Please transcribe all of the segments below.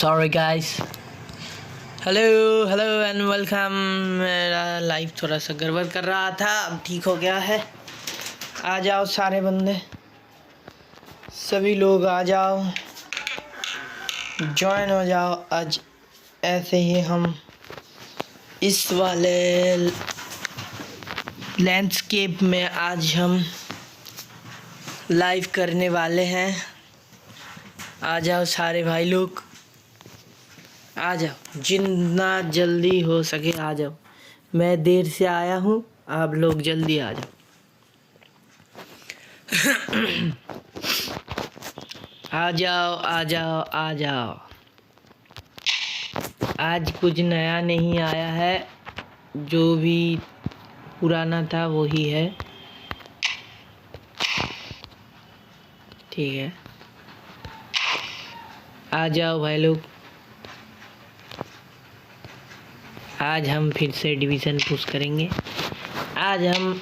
Sorry guys. Hello hello and welcome. मेरा live थोड़ा सा गड़बड़ कर रहा था, अब ठीक हो गया है। आ जाओ सारे बंदे, सभी लोग आ जाओ, ज्वाइन हो जाओ। आज ऐसे ही हम इस वाले लैंडस्केप में आज हम लाइव करने वाले हैं। आ जाओ सारे भाई लोग, आ जाओ, जितना जल्दी हो सके आ जाओ। मैं देर से आया हूँ, आप लोग जल्दी आ जाओ। आ जाओ आ जाओ आ जाओ। आज कुछ नया नहीं आया है, जो भी पुराना था वही है। ठीक है, आ जाओ भाई लोग। आज हम फिर से डिवीज़न पुश करेंगे। आज हम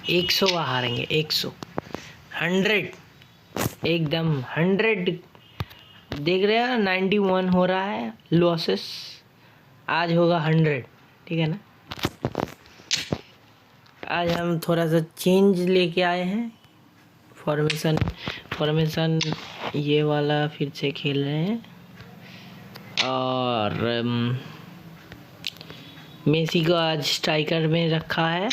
100 हारेंगे। 100 100 एकदम 100। देख रहे हो 91 हो रहा है लॉसेस, आज होगा 100। ठीक है ना। आज हम थोड़ा सा चेंज लेके आए हैं। फॉर्मेशन ये वाला फिर से खेल रहे हैं। और मेसी को आज स्ट्राइकर में रखा है।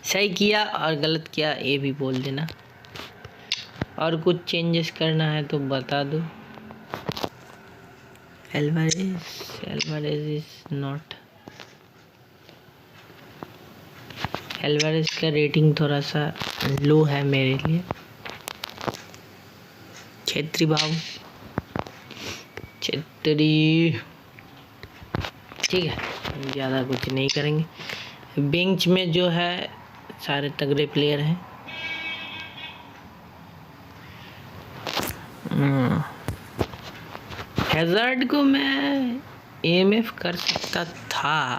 सही किया और गलत किया ये भी बोल देना, और कुछ चेंजेस करना है तो बता दो। Alvarez is not. एल्वारेज का रेटिंग थोड़ा सा लो है मेरे लिए। छेत्री बाबू, छेत्री, ठीक है, ज़्यादा कुछ नहीं करेंगे। बेंच में जो है सारे तगड़े प्लेयर हैं। हैज़ार्ड को मैं एएमएफ कर सकता था,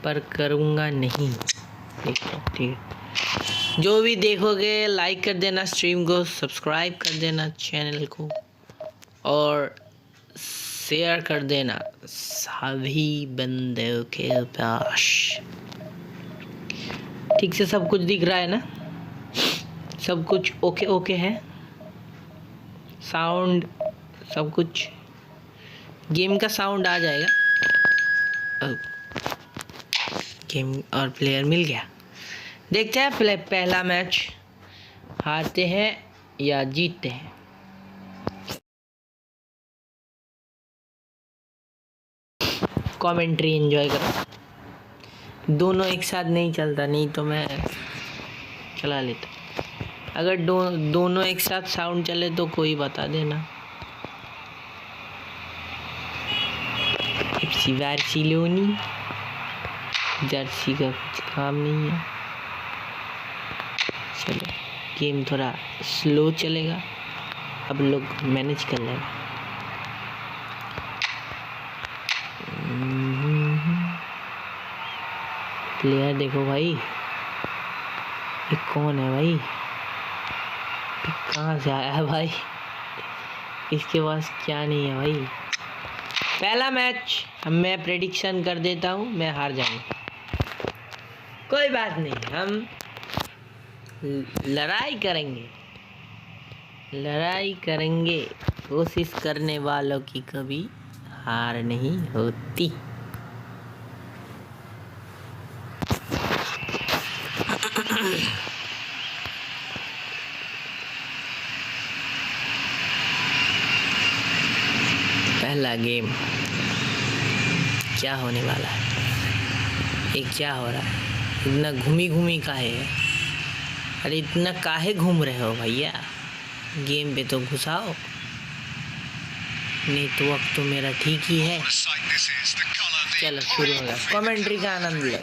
पर करूँगा नहीं। ठीक है, जो भी देखोगे लाइक कर देना, स्ट्रीम को सब्सक्राइब कर देना, चैनल को, और शेयर कर देना सभी बंदों के पास। ठीक से सब कुछ दिख रहा है ना? सब कुछ ओके ओके है, साउंड सब कुछ। गेम का साउंड आ जाएगा। गेम और प्लेयर मिल गया। देखते हैं पहला मैच हारते हैं या जीतते हैं। कमेंट्री एंजॉय करो। दोनों एक साथ नहीं चलता, नहीं तो मैं चला लेता। अगर दोनों एक साथ साउंड चले तो कोई बता देना। एफसी बार्सिलोनी, जर्सी का कुछ काम नहीं है। चलो, गेम थोड़ा स्लो चलेगा, अब लोग मैनेज कर लेगा। प्लेयर देखो भाई, ये कौन है भाई? कहाँ से आया है भाई? इसके पास क्या नहीं है भाई? पहला मैच मैं प्रेडिक्शन कर देता हूँ, मैं हार जाऊंगा। कोई बात नहीं, हम लड़ाई करेंगे। कोशिश करने वालों की कभी हार नहीं होती। पहला गेम क्या होने वाला है? ये क्या हो रहा है? इतना घूमी काहे है? अरे इतना काहे घूम रहे हो भैया? गेम पे तो घुसाओ। नेटवर्क तो मेरा ठीक ही है। चलो शुरू होगा, कमेंट्री का आनंद लो।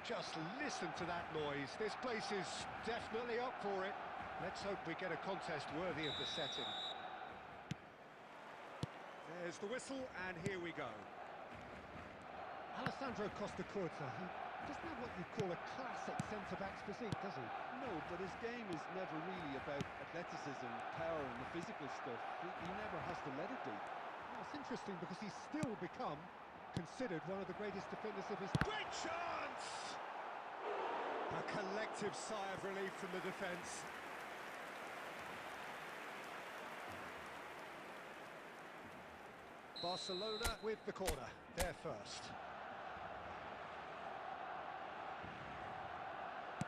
Just listen to that noise. This place is definitely up for it. Let's hope we get a contest worthy of the setting. There's the whistle, and here we go. Alessandro Costa-Curta, he doesn't have what you'd call a classic centre-back's physique, does he? No, but his game is never really about athleticism, power and the physical stuff. He never has to let it be. Well, it's interesting because he's still become considered one of the greatest defenders of his... Great chance! A collective sigh of relief from the defence. Barcelona with the corner, they're first.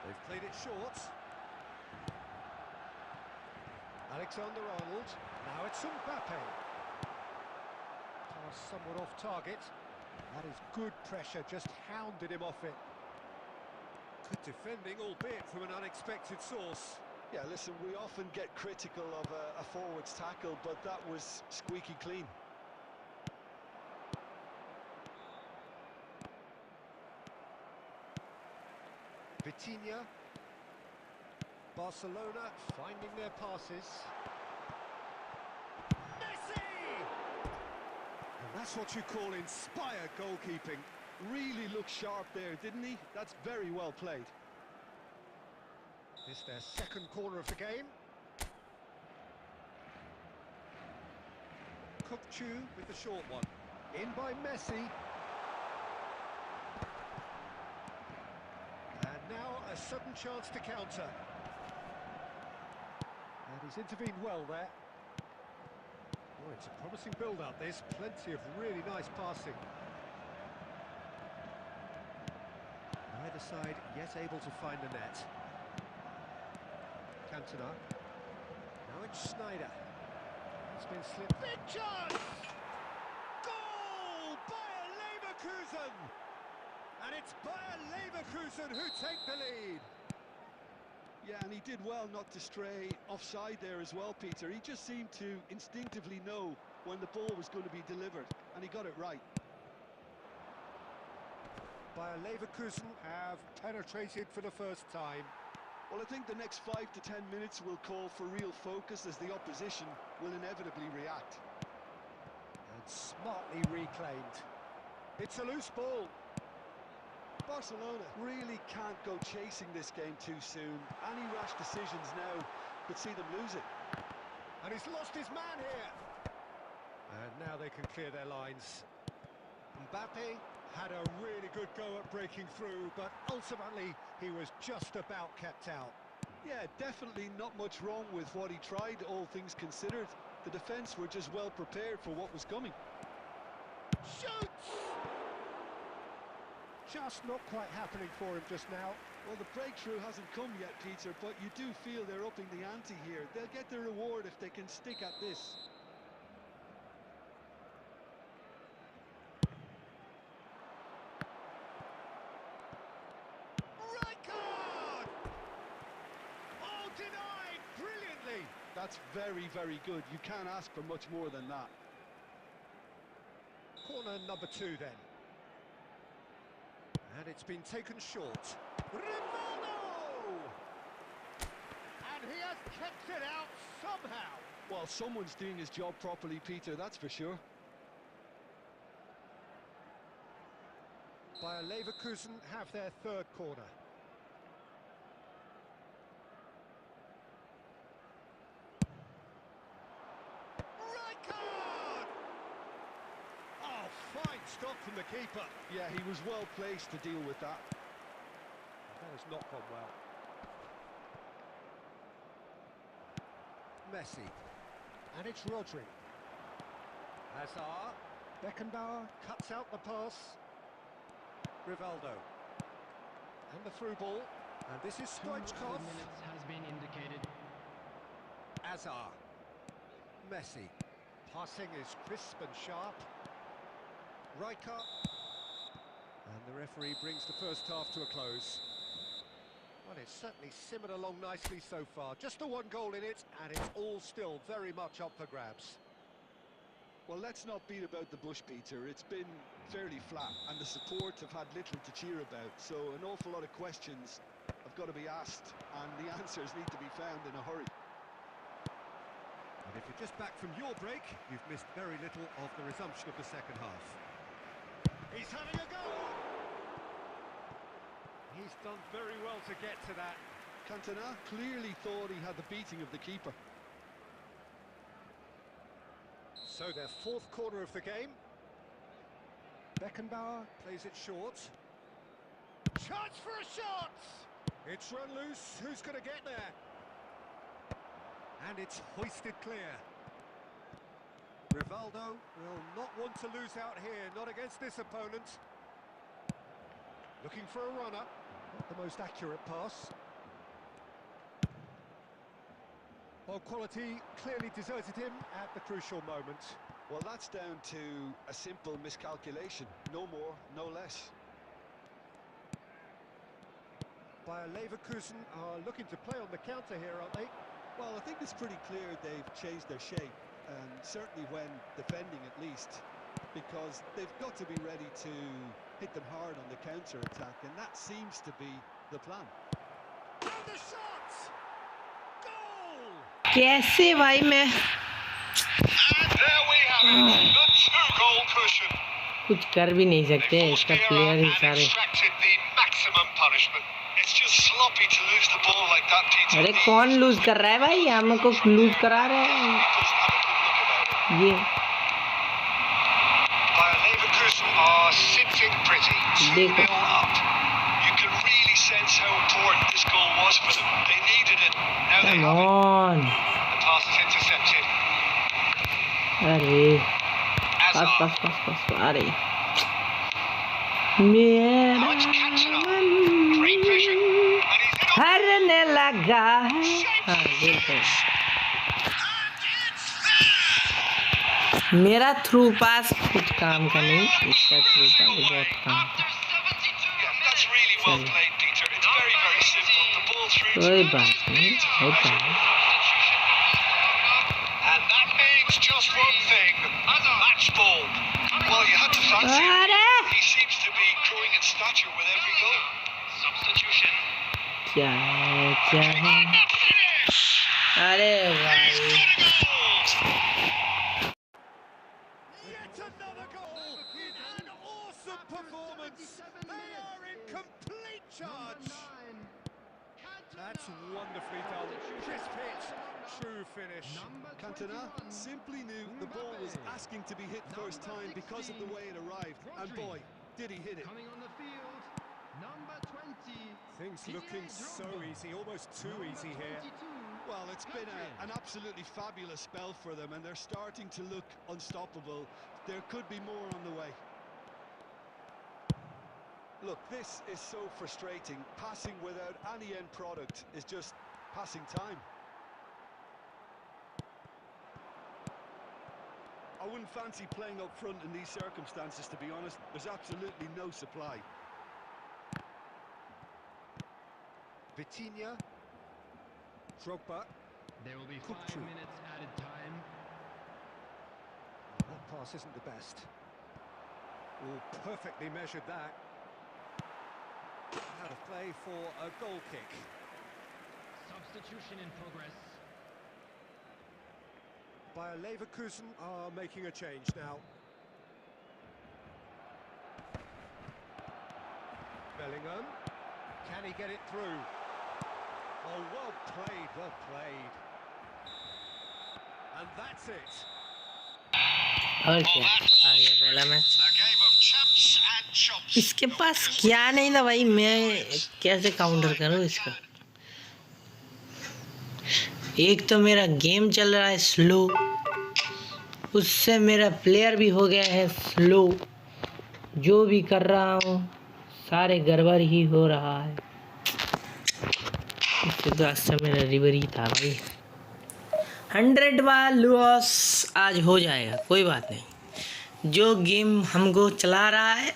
They've played it short. Alexander-Arnold, now it's Mbappe. Pass somewhat off target. That is good pressure, just hounded him off it. Good defending, albeit from an unexpected source. Yeah, listen, we often get critical of a forward's tackle, but that was squeaky clean. Vitinha. Barcelona finding their passes. Messi! And that's what you call inspired goalkeeping. Really looked sharp there, didn't he? That's very well played. It's their second corner of the game. Kukçu with the short one. In by Messi. And now a sudden chance to counter. And he's intervened well there. Oh, it's a promising build-up. There's plenty of really nice passing. Either side yet able to find the net. Cantona. Now it's Schneider. It's been slipped. Big chance! Goal! Bayer Leverkusen! And it's Bayer Leverkusen who take the lead. Yeah, and he did well not to stray offside there as well, Peter. He just seemed to instinctively know when the ball was going to be delivered, and he got it right. Bayer Leverkusen have penetrated for the first time. Well, I think the next 5 to 10 minutes will call for real focus as the opposition will inevitably react. And smartly reclaimed. It's a loose ball. Barcelona really can't go chasing this game too soon. Any rash decisions now could see them lose it. And he's lost his man here. And now they can clear their lines. Mbappe had a really good go at breaking through, but ultimately he was just about kept out. Yeah, definitely not much wrong with what he tried, all things considered. The defence were just well prepared for what was coming. Shoots! Just not quite happening for him just now. Well, the breakthrough hasn't come yet, Peter, but you do feel they're upping the ante here. They'll get their reward if they can stick at this. Denied brilliantly. That's very, very good. You can't ask for much more than that. Corner number 2 then. And it's been taken short. Rivaldo! And he has kept it out somehow. Well, someone's doing his job properly, Peter, that's for sure. Bayer Leverkusen have their third corner. Fine stop from the keeper. Yeah, he was well placed to deal with that. That has not gone well. Messi. And it's Rodri. Hazard. Beckenbauer cuts out the pass. Rivaldo. And the through ball. And this is Stoichkov. 2 minutes has been indicated. Hazard. Messi. Passing is crisp and sharp. Rijkaard. And the referee brings the first half to a close. Well, it's certainly simmered along nicely so far. Just the one goal in it, and it's all still very much up for grabs. Well, let's not beat about the bush, Peter. It's been fairly flat, and the support have had little to cheer about. So an awful lot of questions have got to be asked, and the answers need to be found in a hurry. And if you're just back from your break, you've missed very little of the resumption of the second half. He's having a go. He's done very well to get to that. Cantona clearly thought he had the beating of the keeper. So their fourth corner of the game. Beckenbauer plays it short. Chance for a shot! It's run loose. Who's going to get there? And it's hoisted clear. Rivaldo will not want to lose out here, not against this opponent. Looking for a runner. Not the most accurate pass. Ball quality clearly deserted him at the crucial moment. Well, that's down to a simple miscalculation. No more, no less. Bayer Leverkusen are looking to play on the counter here, aren't they? Well, I think it's pretty clear they've changed their shape, and certainly when defending at least, because they've got to be ready to hit them hard on the counter-attack, and that seems to be the plan. And the shot! Goal! कैसे भाई मैं And there we have it, the two-goal cushion. कुछ कर भी नहीं They सकते forced इसका the error player he and सारे extracted the maximum punishment. It's just sloppy to lose the ball like that, Peter. अरे कौन लूज कर रहा है भाई हमको लूज करा रहे हैं Doesn't have a good look about it. ये Bayer Leverkusen are sitting pretty, 2-0 up. You can really sense how important this goal was for them. They needed it. Now they come have it. on The pass is intercepted. अरे Hazard. बस अरे Now मेरा it's Cantona. मन Great vision. And he's in on हरने लगा है हाँ बिल्कुल मेरा थ्रू पास कुछ काम का नहीं इसका थ्रू पास बहुत काम का Yeah, that's really well played, Peter. It's very, very simple. The ball through to कोई him. बात नहीं होता है And that means just one thing. Match ball. Well, you had to fancy him. अरे He seems to be growing in stature with every goal. Substitution. क्या है अरे भाई Yet another goal! An awesome performance! They are in complete charge! That's wonderfully done. Crisp hit, true finish. Cantona simply knew the ball was asking to be hit first time because of the way it arrived. And boy, did he hit it. Coming on the field, number 20. Things looking so easy, almost too easy here. Well, it's been an absolutely fabulous spell for them, and they're starting to look unstoppable. There could be more on the way. Look, this is so frustrating. Passing without any end product is just passing time. I wouldn't fancy playing up front in these circumstances, to be honest. There's absolutely no supply. Vitinha. Drogba. There will be Cook 5 through. minutes added time. That pass isn't the best. Oh, perfectly measured that. Out of play for a goal kick. Substitution in progress. Bayer Leverkusen are making a change now. Bellingham. Can he get it through? Oh, well played, well played. And that's it. और क्या आ गया पहला match A game of champs and chumps. इसके पास क्या नहीं था भाई मैं कैसे काउंटर करूं इसका एक तो मेरा गेम चल रहा है स्लो उससे मेरा प्लेयर भी हो गया है स्लो जो भी कर रहा हूं सारे गड़बड़ ही हो रहा है इसके बाद से मेरा रिवरी था भाई 100 बार लॉस आज हो जाएगा कोई बात नहीं जो गेम हमको चला रहा है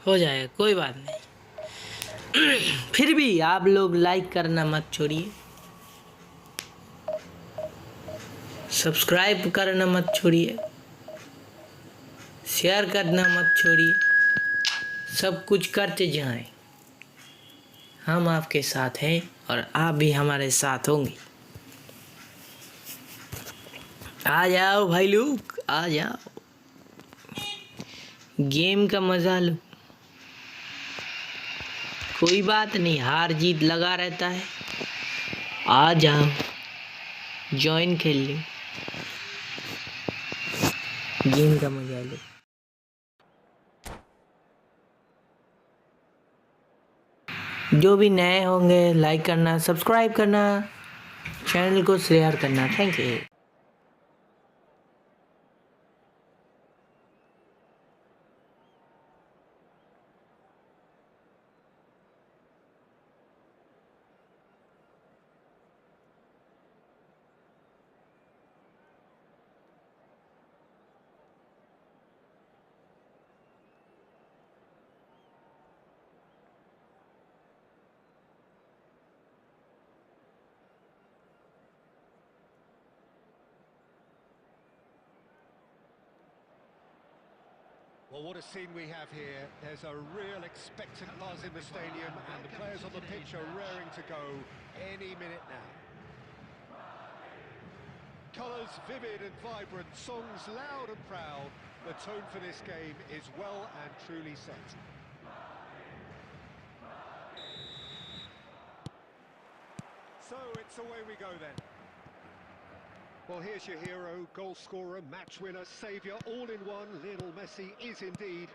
हो जाएगा कोई बात नहीं फिर भी आप लोग लाइक करना मत छोड़िए सब्सक्राइब करना मत छोड़िए शेयर करना मत छोड़िए सब कुछ करते जाएं हम आपके साथ हैं और आप भी हमारे साथ होंगे आ जाओ भाई लोग आ जाओ गेम का मजा लो। कोई बात नहीं, हार जीत लगा रहता है। आ जाओ, जॉइन खेल लो, गेम का मजा लो। जो भी नए होंगे लाइक करना, सब्सक्राइब करना, चैनल को शेयर करना। Thank you. Well, what a scene we have here. There's a real expectant buzz in the stadium, and the players on the pitch are raring to go any minute now. Colours vivid and vibrant, songs loud and proud. The tone for this game is well and truly set. So it's away we go then. Well, here's your hero, goal scorer, match winner, saviour, all in one. Lionel Messi is indeed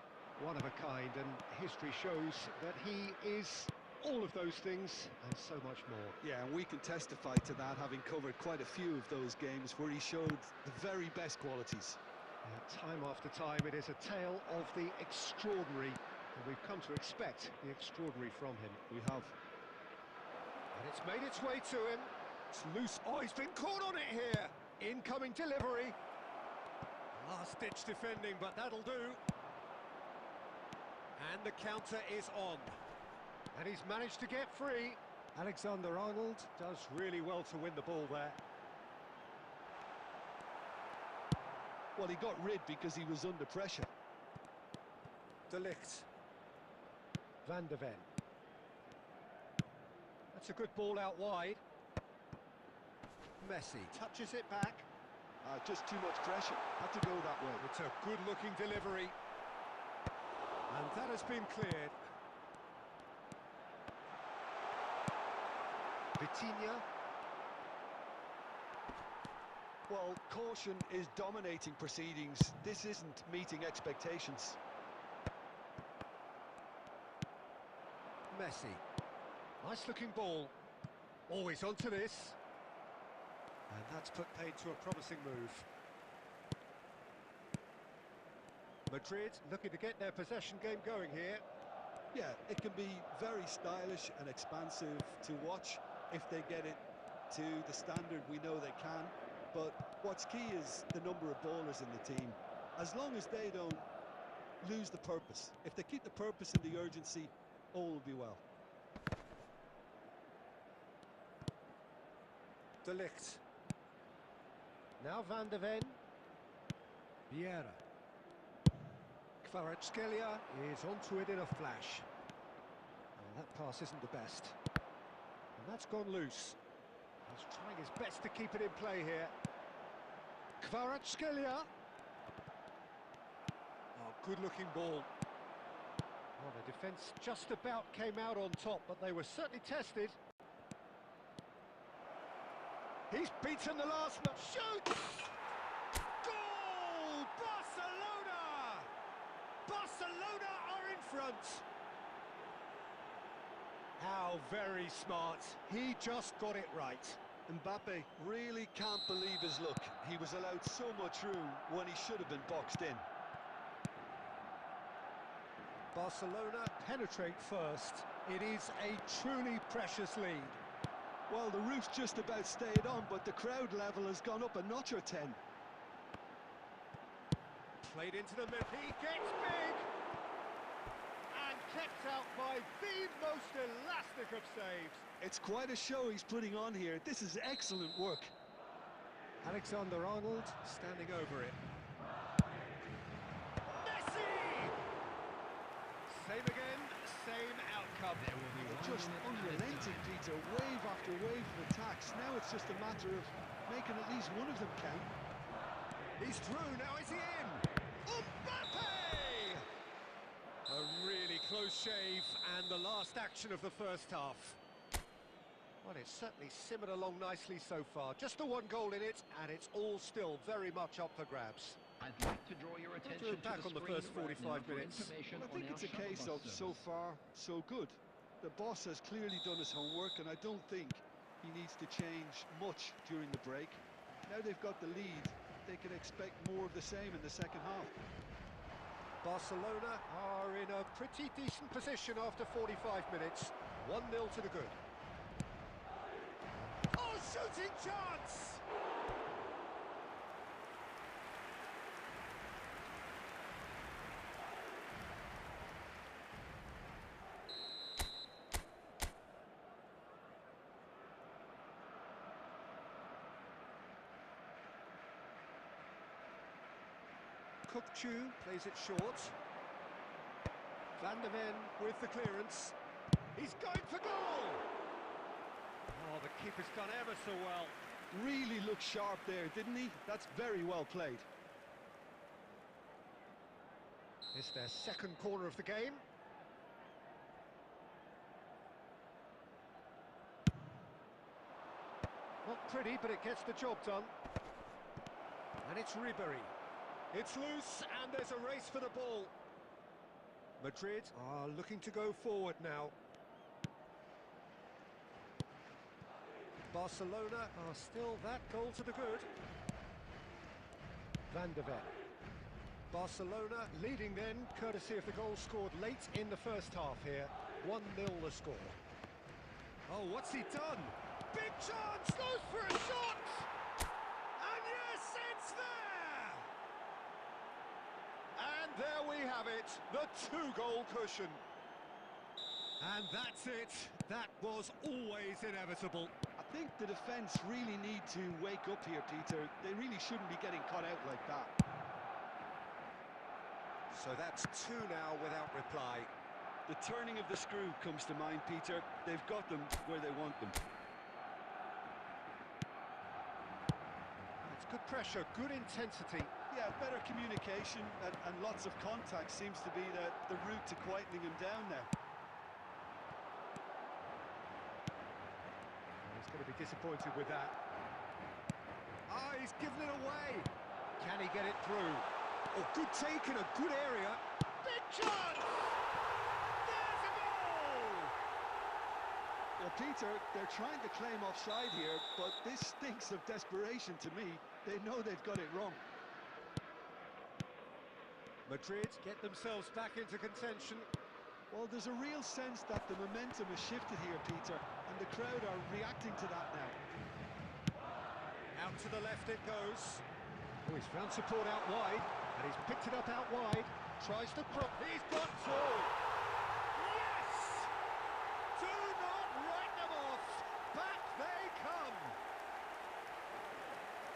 one of a kind, and history shows that he is all of those things and so much more. Yeah, and we can testify to that, having covered quite a few of those games where he showed the very best qualities. Time after time, it is a tale of the extraordinary, and we've come to expect the extraordinary from him. We have. And it's made its way to him. It's loose. Oh, he's been caught on it here. Incoming delivery. Last-ditch defending, but that'll do. And the counter is on. And he's managed to get free. Alexander-Arnold does really well to win the ball there. Well, he got rid because he was under pressure. De Ligt. Van de Ven. That's a good ball out wide. Messi touches it back. Just too much pressure. Had to go that way. It's a good-looking delivery. And that has been cleared. Vitinha. Well, caution is dominating proceedings. This isn't meeting expectations. Messi. Nice-looking ball. Always onto this. And that's put paid to a promising move. Madrid looking to get their possession game going here. Yeah, it can be very stylish and expansive to watch if they get it to the standard we know they can. But what's key is the number of ballers in the team. As long as they don't lose the purpose. If they keep the purpose and the urgency, all will be well. De Ligt. Now Van de Ven. Vieira. Kvaratskhelia is onto it in a flash. Well, that pass isn't the best. And that's gone loose. He's trying his best to keep it in play here. Kvaratskhelia. Oh, good-looking ball. Well, the defence just about came out on top, but they were certainly tested. He's beaten the last man. Shoots! Goal! Barcelona! Barcelona are in front. How very smart. He just got it right. Mbappe really can't believe his luck. He was allowed so much room when he should have been boxed in. Barcelona penetrate first. It is a truly precious lead. Well, the roof's just about stayed on, but the crowd level has gone up a notch or 10. Played into the middle. He gets big! And kept out by the most elastic of saves. It's quite a show he's putting on here. This is excellent work. Alexander-Arnold standing over it. Messi! Same again, same outcome. There will be one Just minute unrelenting, Peter. Wave after wave of attacks. Now it's just a matter of making at least one of them count. He's through, now is he in? Mbappe! close shave and the last action of the first half. Well, it's certainly simmered along nicely so far. Just the one goal in it, and it's all still very much up for grabs. I'd like to draw your attention to back the on the screen first right 45 now for minutes. information Well, I on think our it's a shuttle case bus of so service. far, so good. The boss has clearly done his homework, and I don't think he needs to change much during the break. Now they've got the lead, they can expect more of the same in the second half. Barcelona are in a pretty decent position after 45 minutes. 1-0 to the good. Oh, shooting chance! Kupchu plays it short. Van der Ven with the clearance. He's going for goal! Oh, the keeper's done ever so well. Really looked sharp there, didn't he? That's very well played. It's their second corner of the game. Not pretty, but it gets the job done. And it's Ribery. It's loose, and there's a race for the ball. Madrid are looking to go forward now. Barcelona are still that goal to the good. Van der Ven. Barcelona leading then, courtesy of the goal scored late in the first half here. 1-0 the score. Oh, what's he done? Big chance, goes for a shot! And yes, it's there! And there we have it, the two-goal cushion. And that's it. That was always inevitable. I think the defence really need to wake up here, Peter. They really shouldn't be getting caught out like that. So that's two now without reply. The turning of the screw comes to mind, Peter. They've got them where they want them. It's good pressure, good intensity. Yeah, better communication and lots of contact seems to be the route to quietening him down now. He's going to be disappointed with that. Ah, he's given it away. Can he get it through? Oh, good take in a good area. Big chance! There's a goal! Well, Peter, they're trying to claim offside here, but this stinks of desperation to me. They know they've got it wrong. Madrid get themselves back into contention. Well, there's a real sense that the momentum has shifted here, Peter, and the crowd are reacting to that now. Out to the left it goes. Oh, he's found support out wide, and he's picked it up out wide. Tries to cross. He's got two. Yes! Do not write them off. Back they come.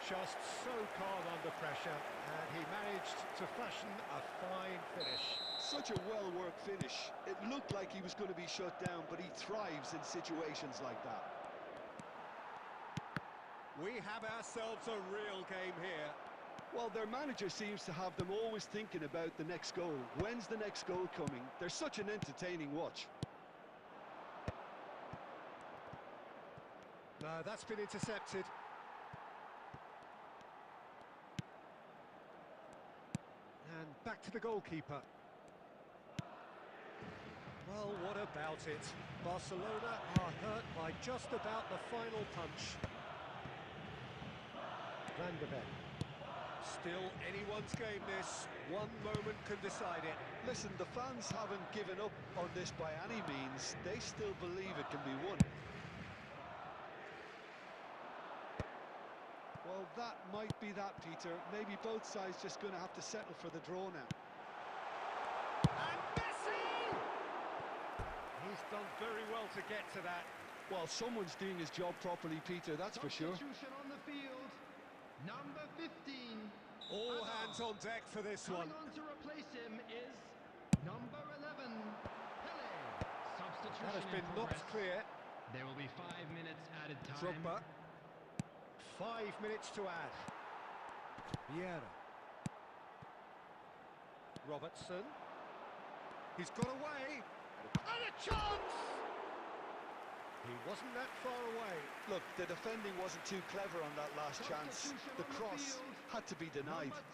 Just so calm under pressure, and he managed to fashion a fine finish. Such a well-worked finish. It looked like he was going to be shut down, but he thrives in situations like that. We have ourselves a real game here. Well, their manager seems to have them always thinking about the next goal. When's the next goal coming? They're such an entertaining watch. No, that's been intercepted. And back to the goalkeeper. Well, what about it? Barcelona are hurt by just about the final punch. Van der Ven. Still anyone's game this. One moment can decide it. Listen, the fans haven't given up on this by any means. They still believe it can be won. Well, that might be that, Peter. Maybe both sides just going to have to settle for the draw now. And Messi! He's done very well to get to that. Well, someone's doing his job properly, Peter, that's for sure. Substitution on the field. Number 15. All hands on deck for this one. Coming on to replace him is number 11, Pele. Substitution That has been in knocked progress. clear. There will be 5 minutes added time. Drogba. 5 minutes to add. Vieira. Robertson. He's got away. And a chance! He wasn't that far away. Look, the defending wasn't too clever on that last chance. The cross had to be denied. Number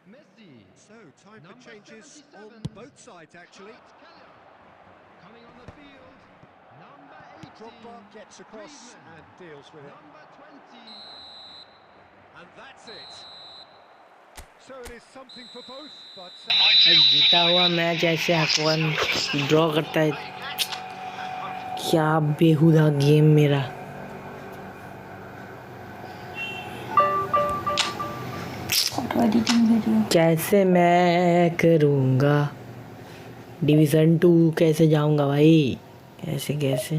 10, Messi. So, time for Number changes on 77, both sides, actually. Coming on the field, number 18. Drogba gets across Griezmann. and deals with it. Number 20. And that's it. So it is something for both, but... जीता हुआ match ऐसे हकवन draw करता है, क्या बेहुदा game मेरा। कैसे मैं करूँगा डिवीज़न 2, कैसे जाऊँगा भाई, ऐसे कैसे।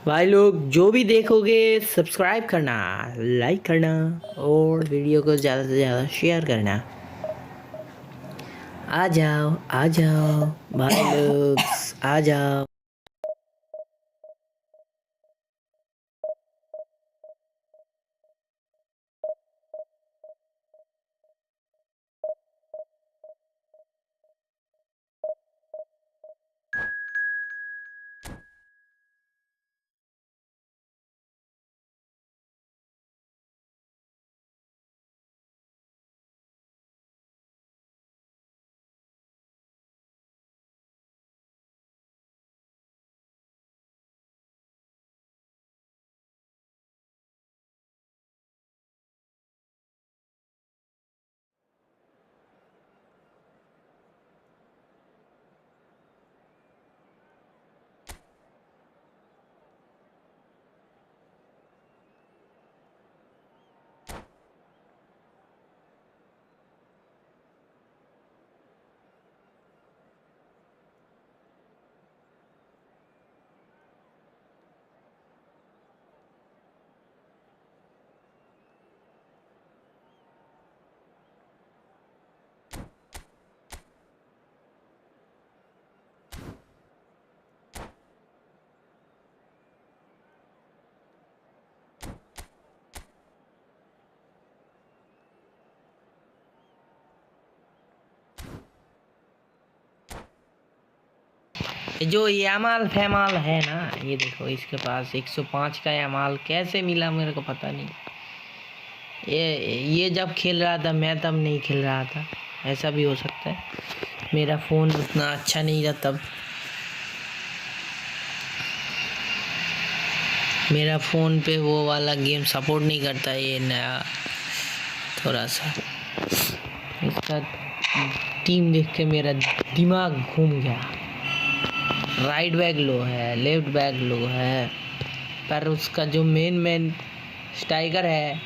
भाई लोग जो भी देखोगे सब्सक्राइब करना, लाइक करना और वीडियो को ज़्यादा से ज़्यादा शेयर करना। आ जाओ भाई लोग, आ जाओ। जो यामाल फैमाल है ना, ये देखो इसके पास 105 का यामाल कैसे मिला मेरे को पता नहीं। ये जब खेल रहा था मैं तब नहीं खेल रहा था, ऐसा भी हो सकता है। मेरा फ़ोन उतना अच्छा नहीं था तब, मेरा फ़ोन पे वो वाला गेम सपोर्ट नहीं करता, ये नया थोड़ा सा। इसका टीम देख के मेरा दिमाग घूम गया। राइट बैक लो है, लेफ्ट बैक लो है, पर उसका जो मेन स्ट्राइकर है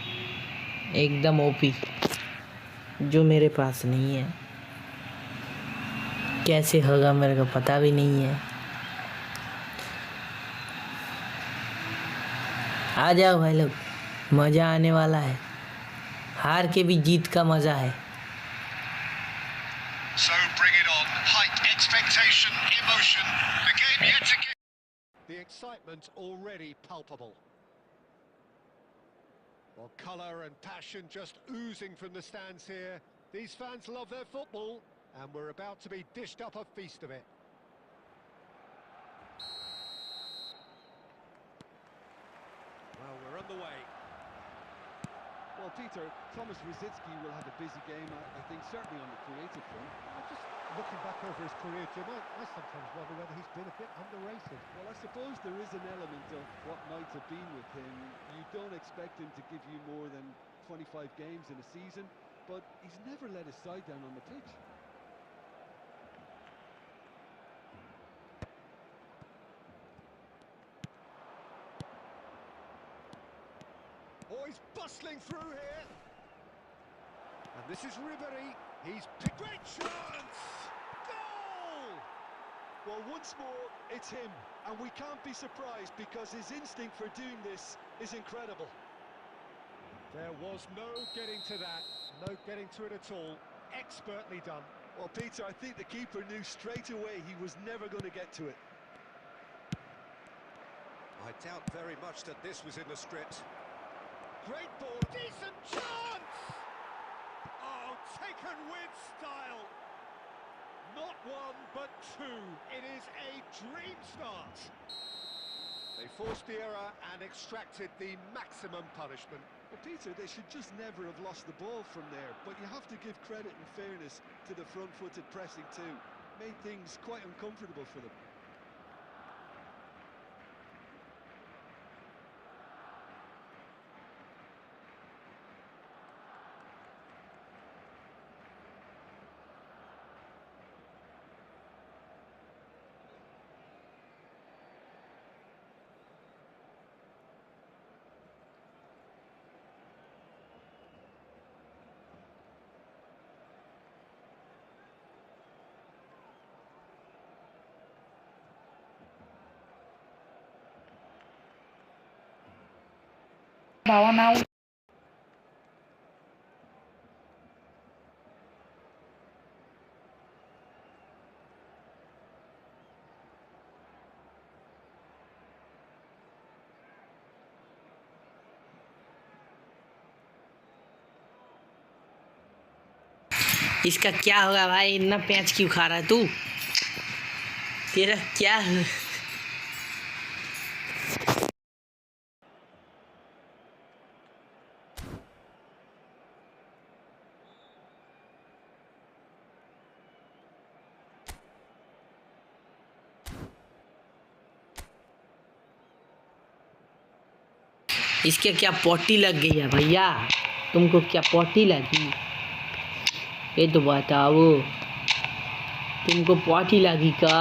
एकदम ओपी, जो मेरे पास नहीं है। कैसे होगा मेरे को पता भी नहीं है। आ जाओ भाई लोग, मज़ा आने वाला है, हार के भी जीत का मज़ा है। So bring it on. Hype, expectation, emotion. The game yet to get. The excitement already palpable. Well, colour and passion just oozing from the stands here. These fans love their football, and we're about to be dished up a feast of it. Well, we're on the way. Well, Peter, Thomas Rosicki will have a busy game, I think, certainly on the creative front. Just looking back over his career, Jim, I sometimes wonder whether he's been a bit underrated. Well, I suppose there is an element of what might have been with him. You don't expect him to give you more than 25 games in a season, but he's never let his side down on the pitch. Oh, he's bustling through here. And this is Ribery. He's picked. Great chance! Goal! Well, once more, it's him, and we can't be surprised because his instinct for doing this is incredible. There was no getting to that, no getting to it at all. Expertly done. Well, Peter, I think the keeper knew straight away he was never going to get to it. I doubt very much that this was in the script. Great ball, decent chance! Oh, taken with style. not one, but two. It is a dream start. They forced the error and extracted the maximum punishment. Well, Peter, they should just never have lost the ball from there, but you have to give credit and fairness to the front-footed pressing too. Made things quite uncomfortable for them. bawa mau इसका क्या होगा भाई? इतना पैंच क्यों खा रहा है तू? तेरा क्या इसके क्या पोटी लग गई है भैया? तुमको क्या पोटी लगी? ये तो बताओ, तुमको पोटी लगी का?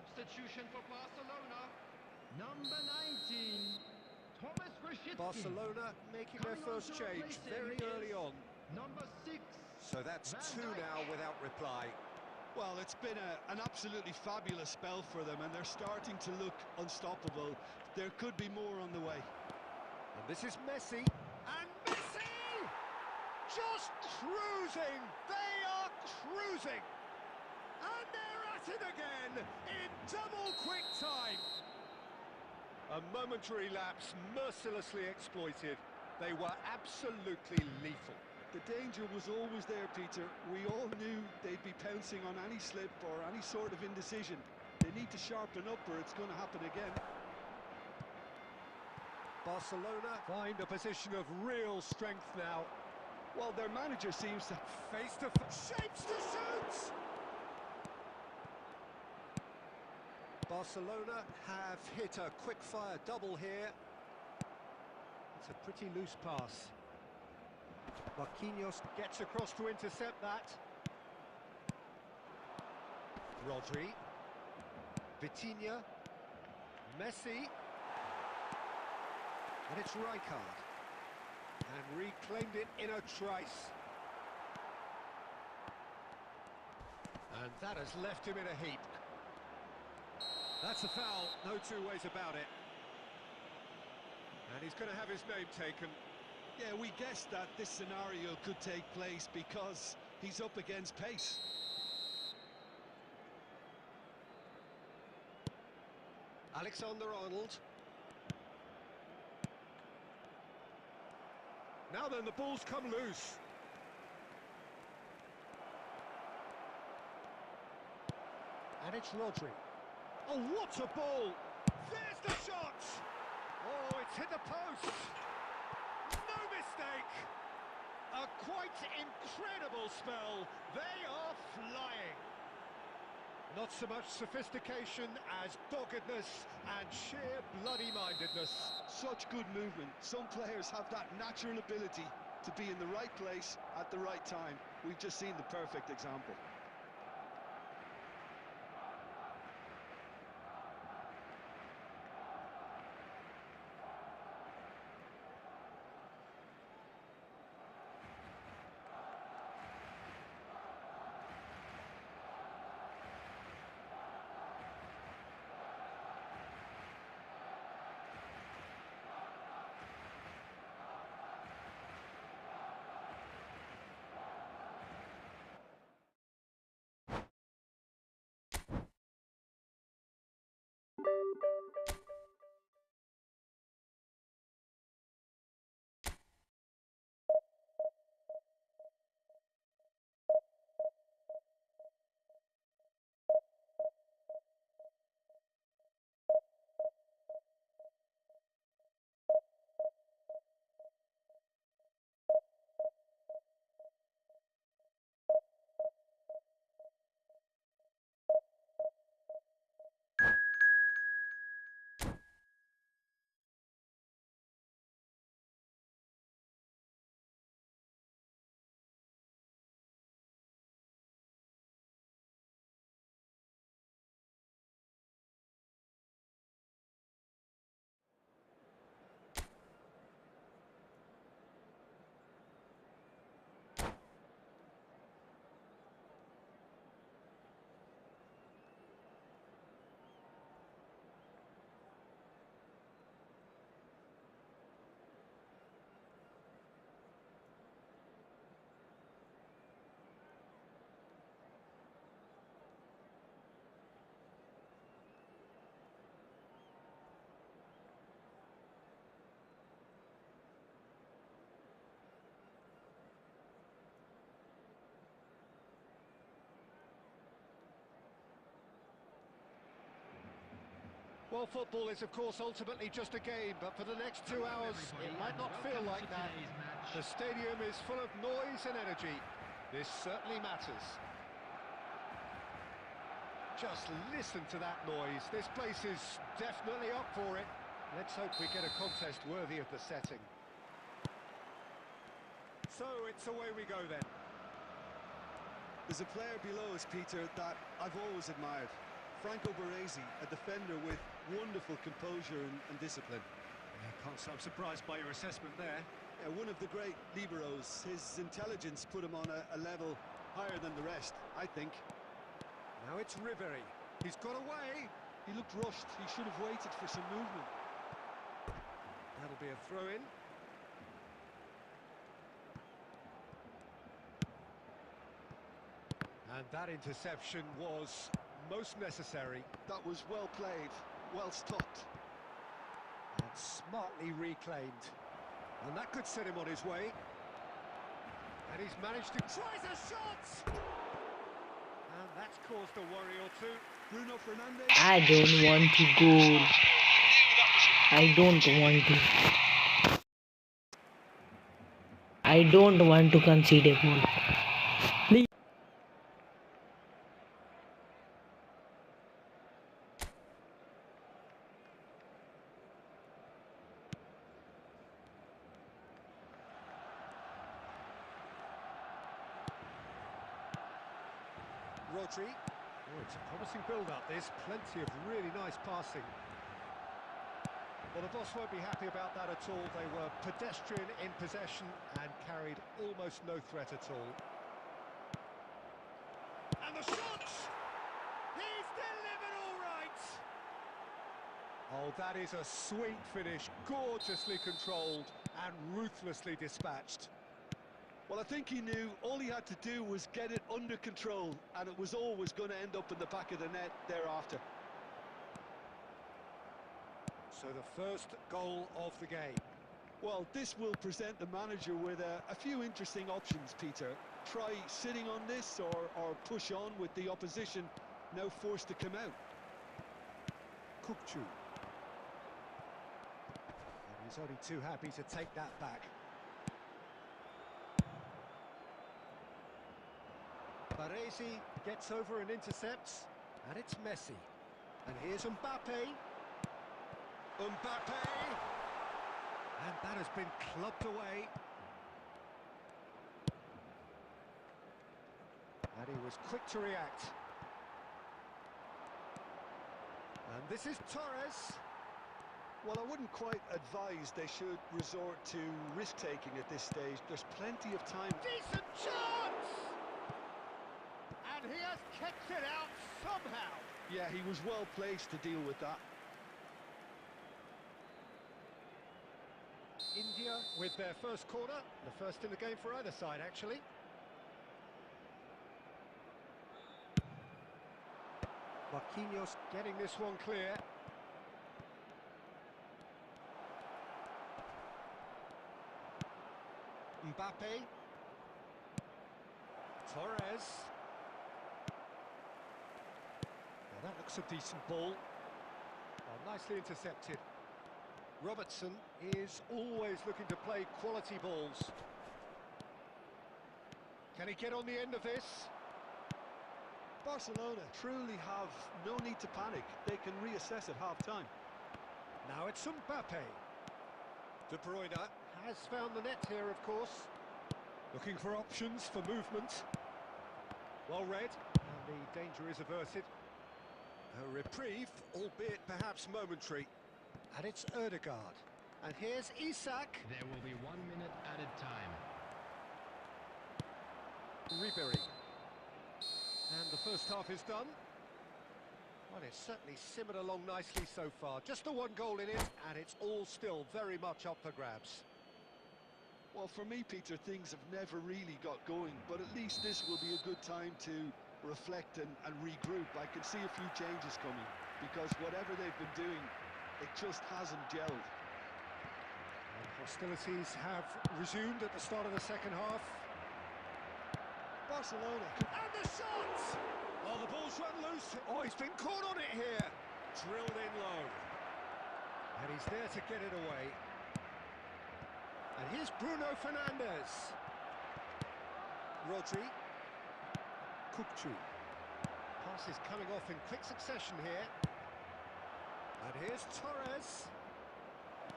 Substitution for Barcelona. Number 19, Thomas Rashitsky. Barcelona making their Coming on first to change replace him very early is on. Number 6. So that's Van two Dijk. now without reply. Well, it's been an absolutely fabulous spell for them, and they're starting to look unstoppable. There could be more on the way. And this is Messi. And Messi! Just cruising! They are cruising! And they're at it again in double quick time. A momentary lapse mercilessly exploited. They were absolutely lethal. The danger was always there, Peter. We all knew they'd be pouncing on any slip or any sort of indecision. They need to sharpen up or it's going to happen again. Barcelona find a position of real strength now. Well, their manager seems to... Face to face, shapes to shoot! Barcelona have hit a quick-fire double here. It's a pretty loose pass. Marquinhos gets across to intercept that. Rodri. Vitinha. Messi. And it's Rijkaard. And reclaimed it in a trice. And that has left him in a heap. That's a foul, no two ways about it. And he's going to have his name taken. Yeah, we guessed that this scenario could take place because he's up against pace. Alexander-Arnold. Now then, the ball's come loose. And it's Rodri. Oh, what a ball! There's the shot! Oh, it's hit the post! No mistake! A quite incredible spell. They are flying. Not so much sophistication as doggedness and sheer bloody-mindedness. Such good movement. Some players have that natural ability to be in the right place at the right time. We've just seen the perfect example. Well, football is, of course, ultimately just a game, but for the next 2 hours, it might not feel like that. The stadium is full of noise and energy. This certainly matters. Just listen to that noise. This place is definitely up for it. Let's hope we get a contest worthy of the setting. So it's away we go then. There's a player below us, Peter, that I've always admired. Franco Baresi, a defender with wonderful composure and discipline. I'm surprised by your assessment there. Yeah, one of the great liberos. His intelligence put him on a level higher than the rest, I think. Now it's Ribery. He's got away. He looked rushed. He should have waited for some movement. That'll be a throw-in. And that interception was most necessary. That was well played, well stopped. And smartly reclaimed. And that could set him on his way. And he's managed to... Tries a shot! And that's caused a worry or two. Bruno Fernandes. I don't want to go. I don't want to. I don't want to concede a goal. Please. Rodri. Oh, it's a promising build-up, this. Plenty of really nice passing. Well, the boss won't be happy about that at all. They were pedestrian in possession and carried almost no threat at all. And the shot! He's delivered all right! Oh, that is a sweet finish, gorgeously controlled and ruthlessly dispatched. Well, I think he knew all he had to do was get it under control, and it was always going to end up in the back of the net thereafter. So the first goal of the game. Well, this will present the manager with a few interesting options, Peter. Try sitting on this or push on with the opposition now forced to come out. Kukcu. And he's only too happy to take that back. Baresi gets over and intercepts, and it's Messi. And here's Mbappe. Mbappe! And that has been clubbed away. And he was quick to react. And this is Torres. Well, I wouldn't quite advise they should resort to risk-taking at this stage. There's plenty of time. Decent chance! And he has kicked it out somehow. Yeah, he was well placed to deal with that. India with their first corner, the first in the game for either side, actually. Marquinhos getting this one clear. Mbappe. Torres. Well, that looks a decent ball. Oh, nicely intercepted. Robertson is always looking to play quality balls. Can he get on the end of this? Barcelona truly have no need to panic. They can reassess at half-time. Now it's Mbappe. De Bruyne has found the net here, of course. Looking for options for movement. Well read, and the danger is averted. A reprieve, albeit perhaps momentary. And it's Ødegaard. And here's Isak. There will be 1 minute added time. Ribery. And the first half is done. Well, it's certainly simmered along nicely so far. Just the one goal in it, and it's all still very much up for grabs. Well, for me, Peter, things have never really got going, but at least this will be a good time to reflect and regroup. I can see a few changes coming, because whatever they've been doing, it just hasn't gelled. And hostilities have resumed at the start of the second half. Barcelona. And the shot! Oh, the ball's run loose. Oh, he's been caught on it here. Drilled in low. And he's there to get it away. And here's Bruno Fernandes. Rodri. Kukçu. Pass is coming off in quick succession here. And here's Torres.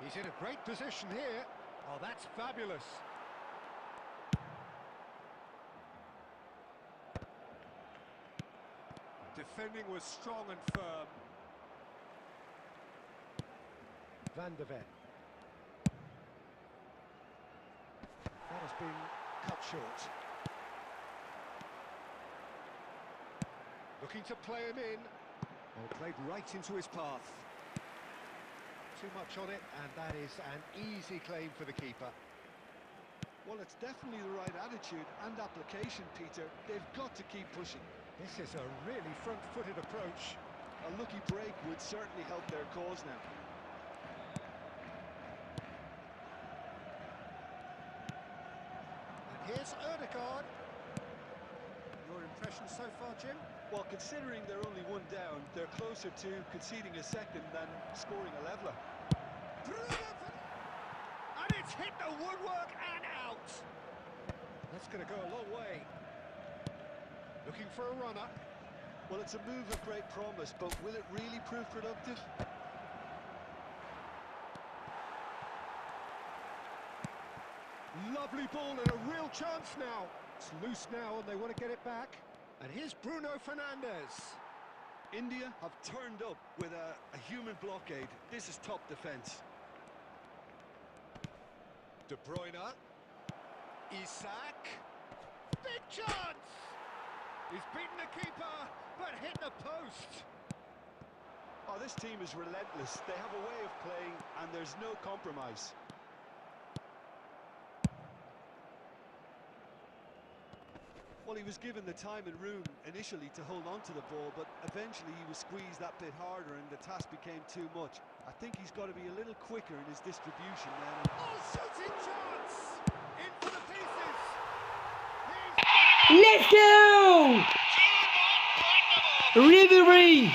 He's in a great position here. Oh, that's fabulous. Defending was strong and firm. Van de Ven. That has been cut short. Looking to play him in. Oh, played right into his path. Too much on it, and that is an easy claim for the keeper. Well, it's definitely the right attitude and application, Peter. They've got to keep pushing. This is a really front-footed approach. A lucky break would certainly help their cause now. And here's Ødegaard. Your impressions so far, Jim? Well, considering they're only one down, they're closer to conceding a second than scoring a leveller. And it's hit the woodwork and out. That's going to go a long way. Looking for a runner. Well, it's a move of great promise, but will it really prove productive? Lovely ball and a real chance now. It's loose now and they want to get it back. And here's Bruno Fernandes. India have turned up with a human blockade. This is top defence. De Bruyne. Isak. Big chance! He's beaten the keeper, but hit the post. Oh, this team is relentless. They have a way of playing, and there's no compromise. Well, he was given the time and room initially to hold on to the ball, but eventually he was squeezed that bit harder and the task became too much. I think he's got to be a little quicker in his distribution then. Oh, shooting chance! In for the pieces! Let's go! Rivalry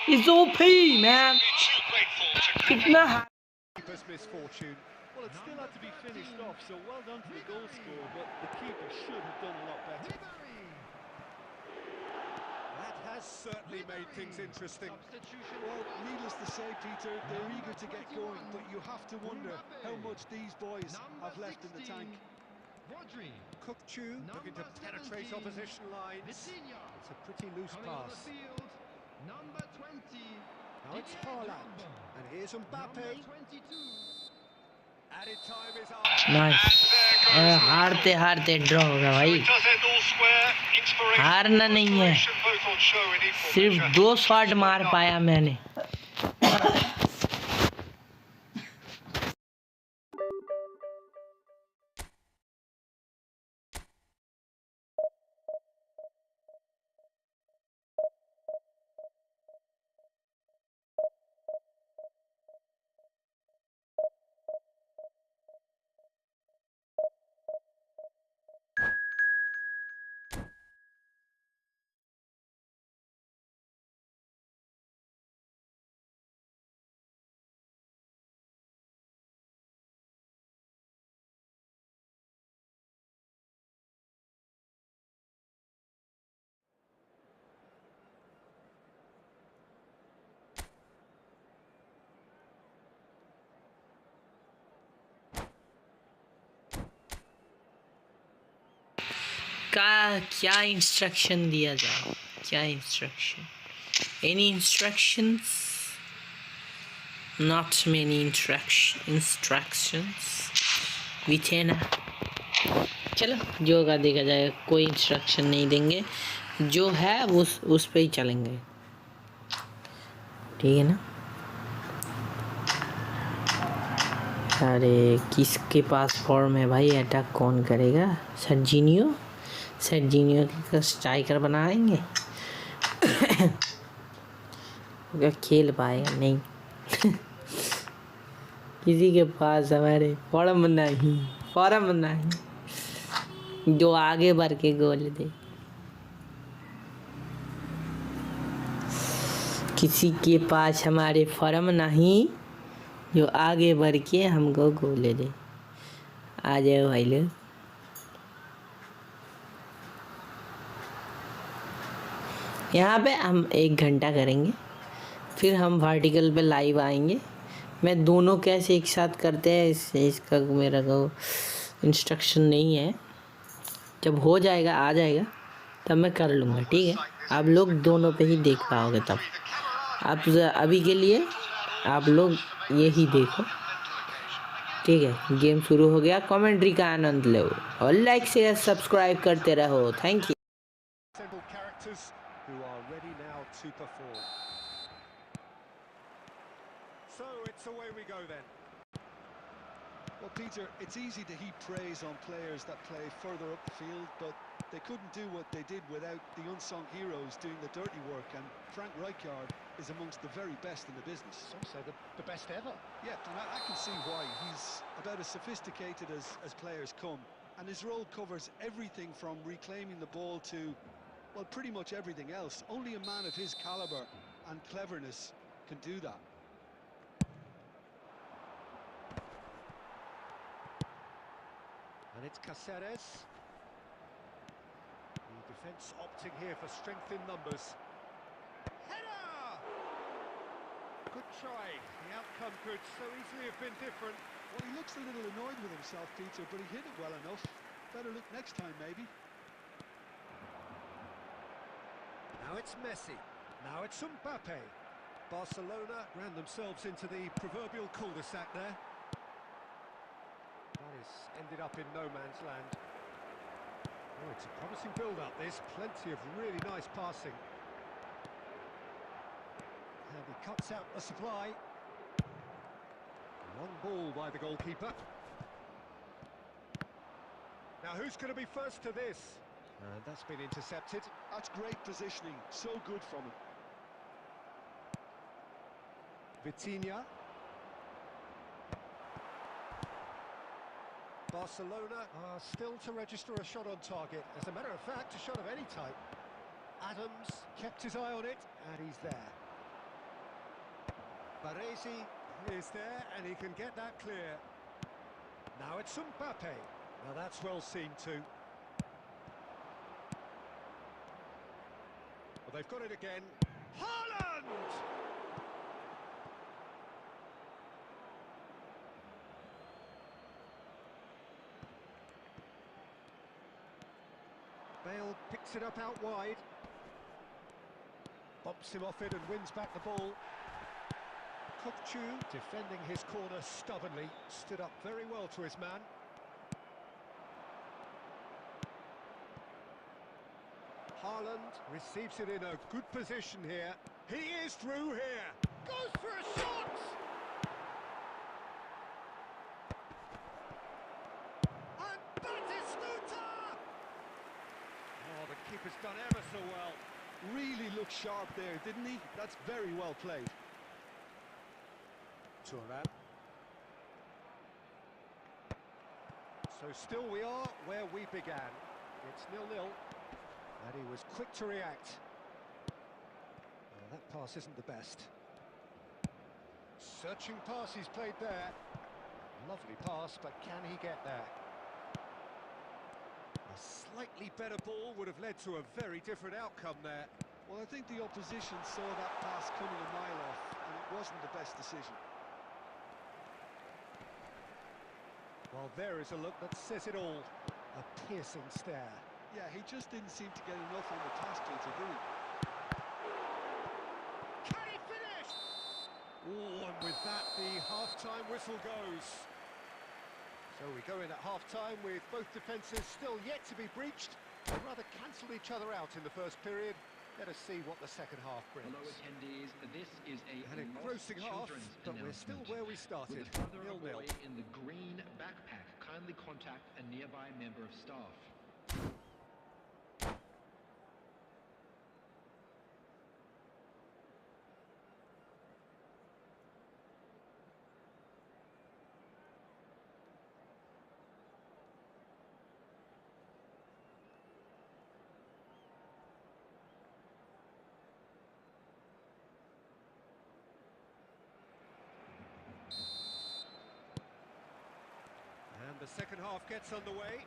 is OP, man. कितना Keeper's misfortune. Well, it still had to be finished off, so well done to the goal scorer, but the keeper should have done a lot better. That has certainly made things interesting. Well, needless to say, Peter, they're eager to get going, but you have to wonder how much these boys have left in the tank. Rodri. Kukçu looking to penetrate opposition lines. It's a pretty loose pass. Number 20. Now it's Haaland. And here's Mbappe. 22. Added time is up. Nice हारते हारते draw होगा भाई हारना नहीं है सिर्फ 2 shot मार पाया मैंने का क्या इंस्ट्रक्शन दिया जाए क्या instruction any instructions not many instructions with है ना चलो जो होगा देखा जाएगा कोई इंस्ट्रक्शन नहीं देंगे जो है उस पे ही चलेंगे ठीक है ना अरे किसके पास फॉर्म है भाई अटैक कौन करेगा सर्जिनियो का स्ट्राइकर बनाएंगे क्या खेल पाएगा नहीं किसी के पास हमारे फॉर्म नहीं जो आगे बढ़ के गोल दे किसी के पास हमारे फॉर्म नहीं जो आगे बढ़ के हमको गोल दे। आ जाओ भाई लोग। यहाँ पे हम 1 घंटा करेंगे, फिर हम वर्टिकल पे लाइव आएंगे। मैं दोनों कैसे एक साथ करते हैं इसका मेरा को इंस्ट्रक्शन नहीं है। जब हो जाएगा आ जाएगा तब मैं कर लूँगा, ठीक है। आप लोग दोनों पे ही देख पाओगे तब। आप अभी के लिए आप लोग यही देखो, ठीक है। गेम शुरू हो गया, कमेंट्री का आनंद लो और लाइक शेयर सब्सक्राइब करते रहो। Thank you. Several characters who are ready now to perform. So it's away we go then. Well, Peter, it's easy to heap praise on players that play further up the field, but they couldn't do what they did without the unsung heroes doing the dirty work, and Frank Rijkaard is amongst the very best in the business. Some say the best ever. Yeah, and I can see why. He's about as sophisticated as players come, and his role covers everything from reclaiming the ball to, well, pretty much everything else. Only a man of his calibre and cleverness can do that. And it's Caceres. The defence opting here for strength in numbers. Header! Good try. The outcome could so easily have been different. Well, he looks a little annoyed with himself, Peter, but he hit it well enough. Better look next time, maybe. Now it's Messi. Now it's Mbappe. Barcelona ran themselves into the proverbial cul-de-sac there. That has ended up in no man's land. Oh, it's a promising build-up, this. Plenty of really nice passing. And he cuts out the supply. Long ball by the goalkeeper. Now who's going to be first to this? And that's been intercepted. That's great positioning. So good from him. Vitinha. Barcelona are still to register a shot on target. As a matter of fact, a shot of any type. Adams kept his eye on it, and he's there. Baresi is there, and he can get that clear. Now it's Mbappe. Now that's well seen too. Well, they've got it again. Haaland! Bale picks it up out wide. Bumps him off it and wins back the ball. Kokchu defending his corner stubbornly. Stood up very well to his man. Haaland receives it in a good position here. He is through here. Goes for a shot! And Batistuta! Oh, the keeper's done ever so well. Really looked sharp there, didn't he? That's very well played. Thuram. So still we are where we began. It's 0-0. And he was quick to react. Well, that pass isn't the best. Searching pass he's played there. Lovely pass, but can he get there? A slightly better ball would have led to a very different outcome there. Well, I think the opposition saw that pass coming a mile off, and it wasn't the best decision. Well, there is a look that says it all. A piercing stare. Yeah, he just didn't seem to get enough on the task, Peter, did he? Can he finish? Oh, and with that, the half-time whistle goes. So we go in at half-time with both defences still yet to be breached. They'd rather cancelled each other out in the first period. Let us see what the second half brings. Hello attendees, this is a An engrossing half, but we're still where we started, With the father of a 0-0. boy in the green backpack, kindly contact a nearby member of staff. second half gets underway.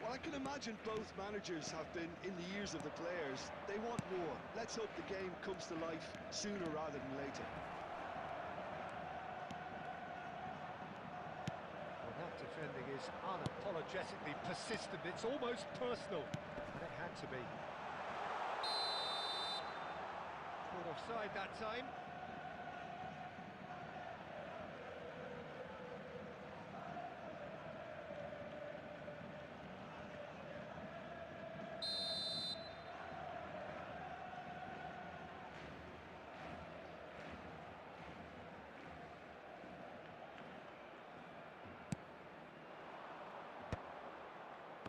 Well, I can imagine both managers have been in the ears of the players. They want more. Let's hope the game comes to life sooner rather than later. Well, that defending is unapologetically persistent. It's almost personal, and it had to be. Caught offside that time.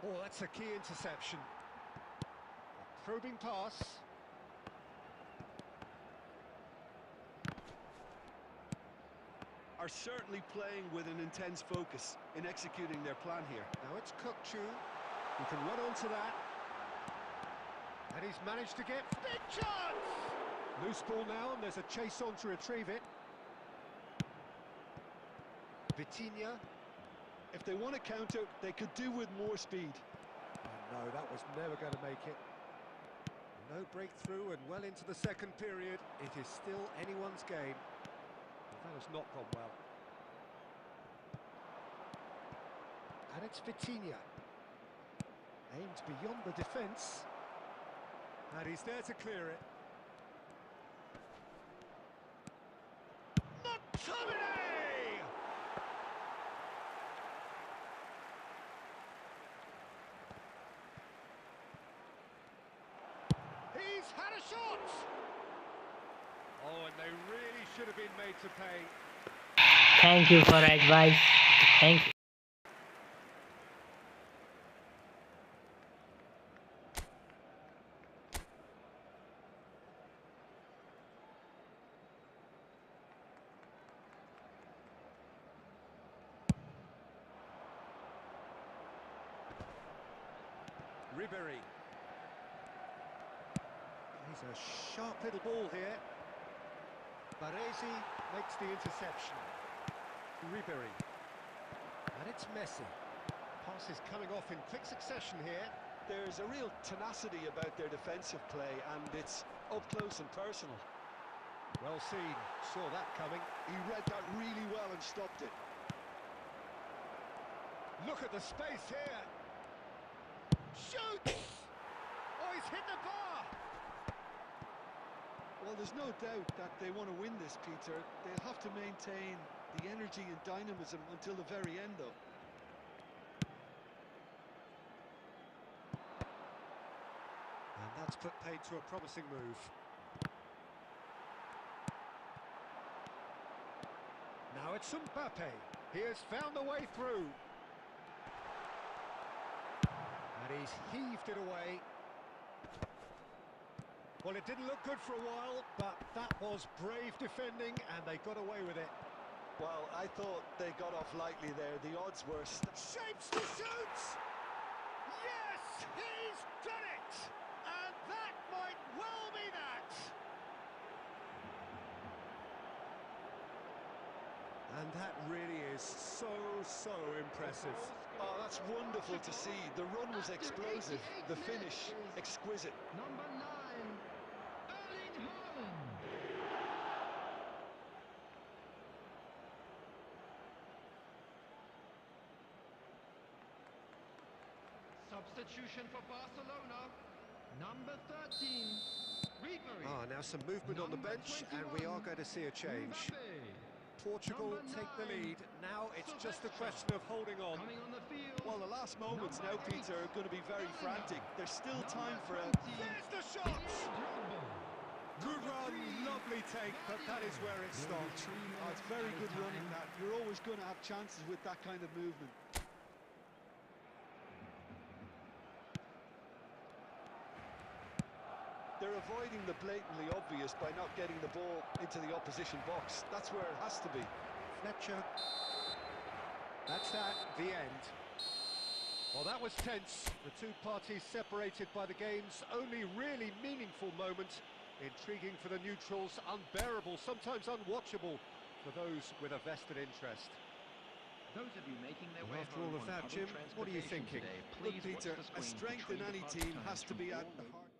Oh, that's a key interception. A probing pass. Are certainly playing with an intense focus in executing their plan here. Now it's Kukçu, who can run onto that. And he's managed to get big chance! Loose ball now, and there's a chase on to retrieve it. Vitinha. If they want to counter, they could do with more speed. Oh, no, that was never going to make it. No breakthrough, and well into the second period, it is still anyone's game. That has not gone well. And it's Vitinha. Aimed beyond the defence. And he's there to clear it. McTominay! He's had a shot! Oh, and they really should have been made to pay. Thank you for advice. Thank you. Ribery. He's a sharp little ball here. Baresi makes the interception. Ribery. And it's Messi. Pass is coming off in quick succession here. There's a real tenacity about their defensive play, and it's up close and personal. Well seen. Saw that coming. He read that really well and stopped it. Look at the space here. Shoots! Oh, he's hit the bar! Well, there's no doubt that they want to win this, Peter. They'll have to maintain the energy and dynamism until the very end, though. And that's put paid to a promising move. Now it's Mbappe. He has found a way through. And he's heaved it away. Well, it didn't look good for a while, but that was brave defending, and they got away with it. Well, I thought they got off lightly there. The odds were... Shapes to shoot! Yes, he's done it! And that might well be that! And that really is so impressive. Oh, that's wonderful to see. The run was explosive, the finish exquisite. Number 9, Erling Haaland. Substitution for Barcelona. Number 13, Ribery. Now some movement on the Number bench, and we are going to see a change. Mbappe. Portugal Number take the 9, lead. Now it's just a question of holding on. Coming on the field. Well, the last moments Number now, Peter, are going to be very frantic. There's still time for a... There's the shot! Good run, lovely take, but that is where it stopped. Oh, it's very good running, that. You're always going to have chances with that kind of movement. They're avoiding the blatantly obvious by not getting the ball into the opposition box. That's where it has to be. Fletcher. That's that, the end. Well, that was tense. The two parties separated by the game's only really meaningful moment. Intriguing for the neutrals, unbearable, sometimes unwatchable for those with a vested interest. Those of you making their And way after home all of on that, public Jim, what are you transportation thinking? today, Look, please watch Peter, the a screen for strength in train any departure team times has to from be at all the the heart.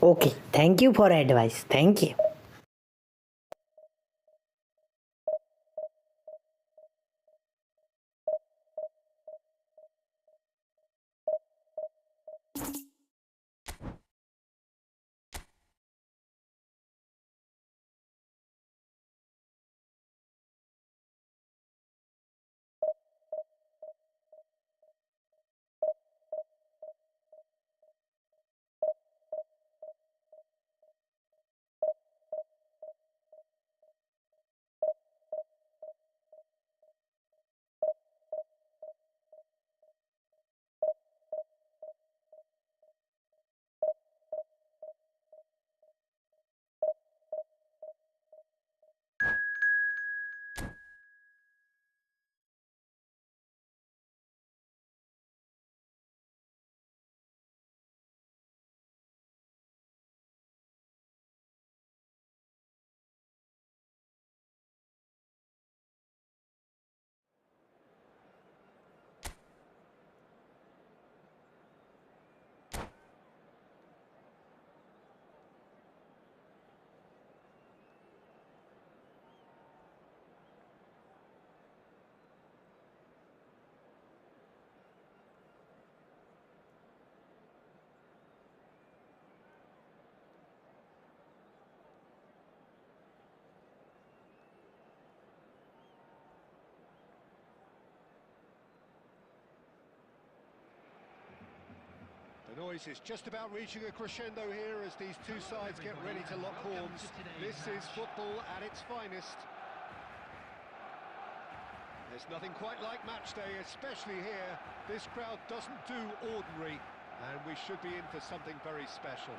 Okay, thank you for advice. Thank you. The noise is just about reaching a crescendo here as these two sides get ready to lock horns. This is football at its finest. There's nothing quite like match day, especially here. This crowd doesn't do ordinary, and we should be in for something very special.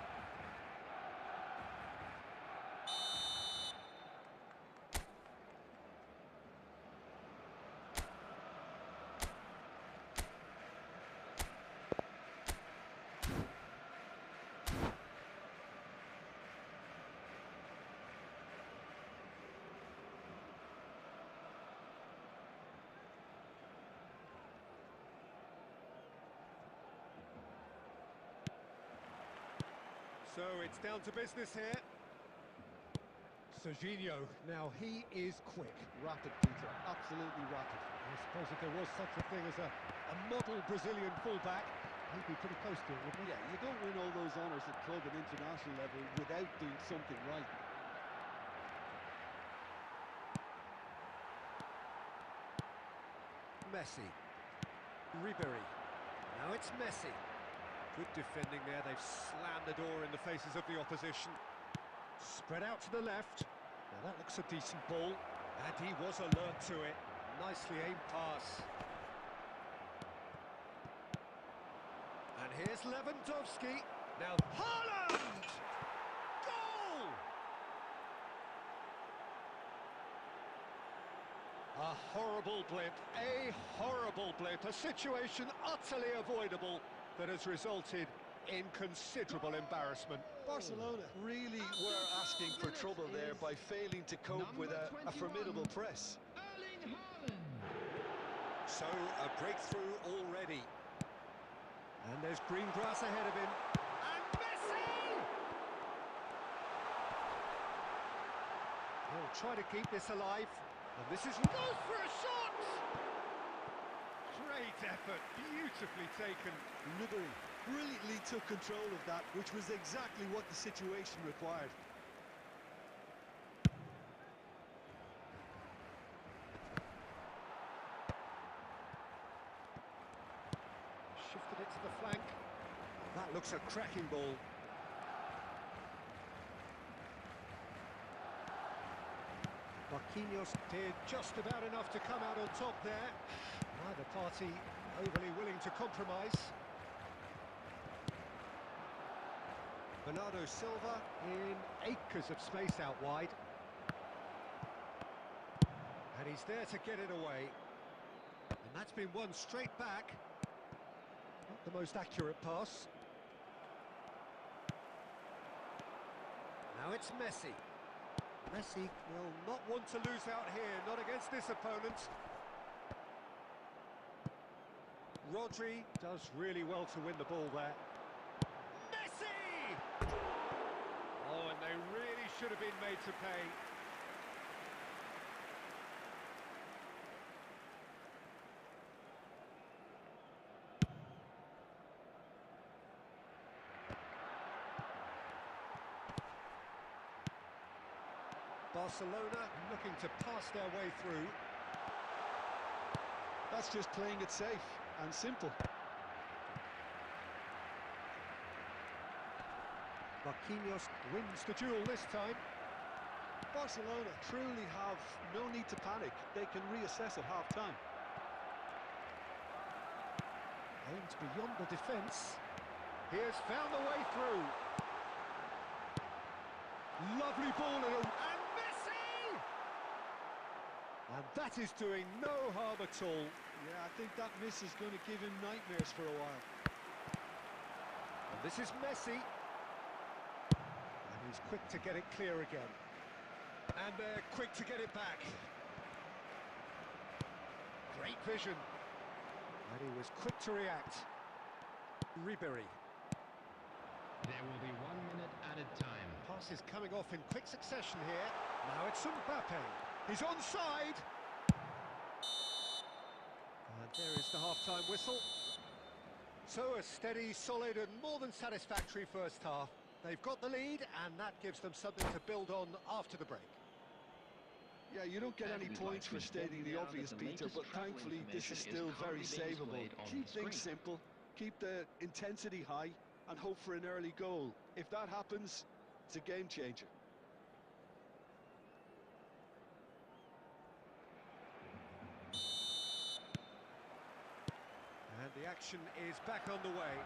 So it's down to business here. Serginho, now he is quick. Rapid, Peter, absolutely rapid. I suppose if there was such a thing as a model Brazilian fullback, he'd be pretty close to it, wouldn't he? Yeah, you don't win all those honours at club and international level without doing something right. Messi. Ribery. Now it's Messi. Good defending there, they've slammed the door in the faces of the opposition. Spread out to the left. Now that looks a decent ball, and he was alert to it. Nicely aimed pass. And here's Lewandowski. Now Haaland! Goal! A horrible blip, a situation utterly avoidable that has resulted in considerable embarrassment. Barcelona really were asking for trouble there by failing to cope with a formidable press. Erling Haaland. So, a breakthrough already. And there's green grass ahead of him. And Messi! He'll try to keep this alive. And this is... goes for a shot! Great effort, beautifully taken. Ribery brilliantly took control of that, which was exactly what the situation required. Shifted it to the flank. That looks a cracking ball. Marquinhos did just about enough to come out on top there. Neither party overly willing to compromise. Bernardo Silva in acres of space out wide. And he's there to get it away. And that's been won straight back. Not the most accurate pass. Now it's Messi. Messi will not want to lose out here, not against this opponent. Rodri does really well to win the ball there. Messi! Oh, and they really should have been made to pay. Barcelona looking to pass their way through. That's just playing it safe and simple. Marquinhos wins the duel this time. Barcelona truly have no need to panic. They can reassess at half-time. Aimed beyond the defence. He has found the way through. Lovely ball and Messi! And that is doing no harm at all. Yeah, I think that miss is going to give him nightmares for a while. And this is Messi. And he's quick to get it clear again. And they're quick to get it back. Great vision. And he was quick to react. Ribery. There will be 1 minute added time. Pass is coming off in quick succession here. Now it's Mbappe. He's onside. And there is the half-time whistle. So a steady, solid and more than satisfactory first half. They've got the lead and that gives them something to build on after the break. Yeah, you don't get any points for stating the obvious, Peter, but thankfully this is still very savable. Keep things simple, keep the intensity high and hope for an early goal. If that happens, it's a game changer. And the action is back on the way.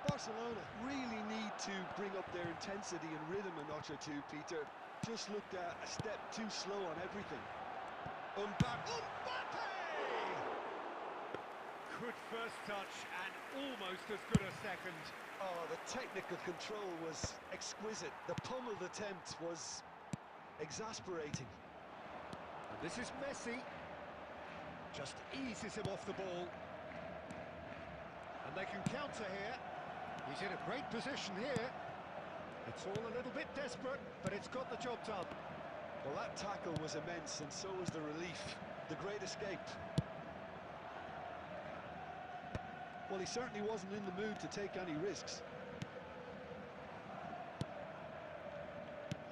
Barcelona really need to bring up their intensity and rhythm a notch or two, Peter. Just looked a step too slow on everything. Mbappe! Good first touch and almost as good a second. Oh, the technical control was exquisite. The pummeled attempt was exasperating. And this is Messi. Just eases him off the ball. And they can counter here. He's in a great position here. It's all a little bit desperate, but it's got the job done. Well, that tackle was immense, and so was the relief. The great escape. Well, he certainly wasn't in the mood to take any risks.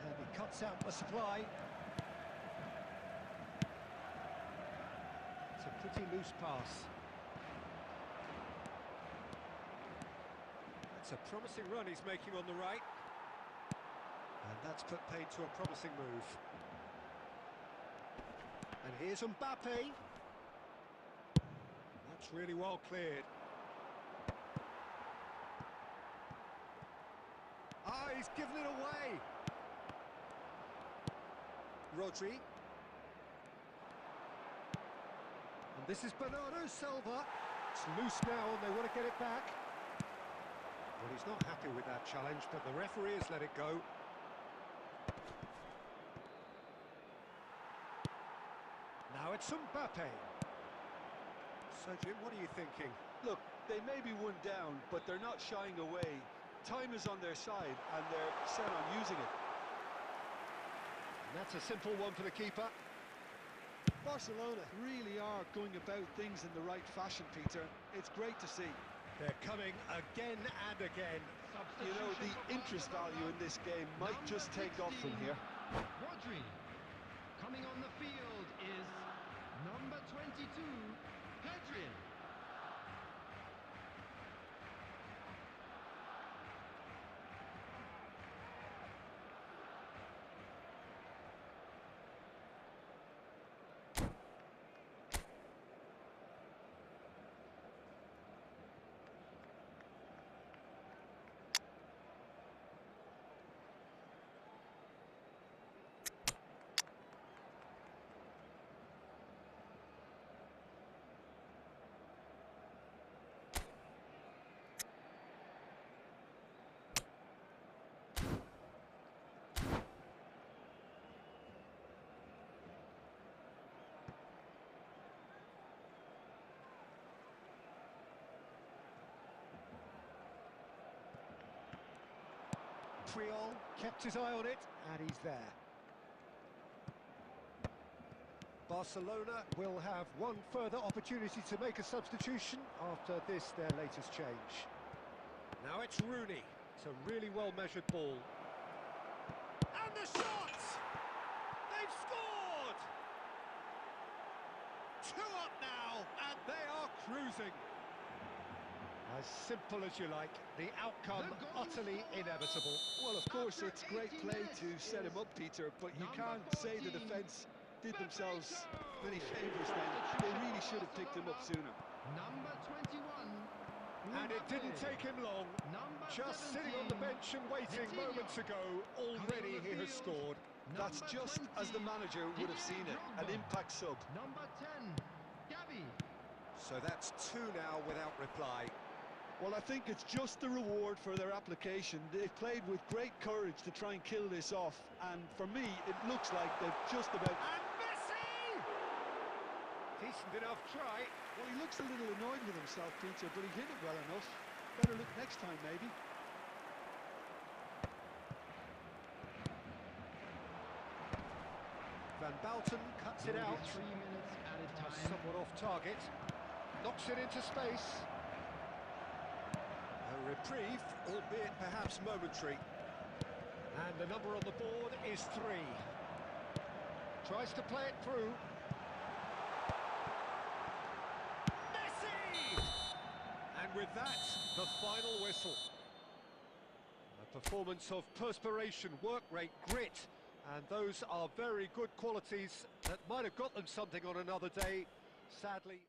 And he cuts out the supply. It's a pretty loose pass. It's a promising run he's making on the right. And that's put paid to a promising move. And here's Mbappe. That's really well cleared. Ah, he's given it away. Rodri. And this is Bernardo Silva. It's loose now and they want to get it back. Well, he's not happy with that challenge, but the referee has let it go. Now it's Mbappe. So, Jim, what are you thinking? Look, they may be one down, but they're not shying away. Time is on their side, and they're set on using it. And that's a simple one for the keeper. Barcelona really are going about things in the right fashion, Peter. It's great to see. They're coming again and again. You know, the interest value in this game might just take off from here. Rodri. Coming on the field is number 22, Pedri. Triol kept his eye on it, and he's there. Barcelona will have one further opportunity to make a substitution after this, their latest change. Now it's Rooney. It's a really well-measured ball. And the shot! They've scored! 2 up now, and they are cruising. As simple as you like, the outcome utterly inevitable. Well, of course, it's great play to set him up, Peter, but you can't say the defence did themselves many favours then. They really should have picked him up sooner. Number 21. And it didn't take him long. Just sitting on the bench and waiting moments ago, already he has scored. That's just as the manager would have seen it, an impact sub. Number 10, Gavi. So that's 2 now without reply. Well, I think it's just the reward for their application. They've played with great courage to try and kill this off, and for me, it looks like they've just about... And Messi! Decent enough try. Well, he looks a little annoyed with himself, Peter, but he hit it well enough. Better look next time, maybe. Van Balten cuts it out. 3 minutes at a time. Somewhat off target. Knocks it into space. A reprieve, albeit perhaps momentary. And the number on the board is 3. Tries to play it through. Messi! And with that, the final whistle. A performance of perspiration, work rate, grit. And those are very good qualities that might have got them something on another day. Sadly...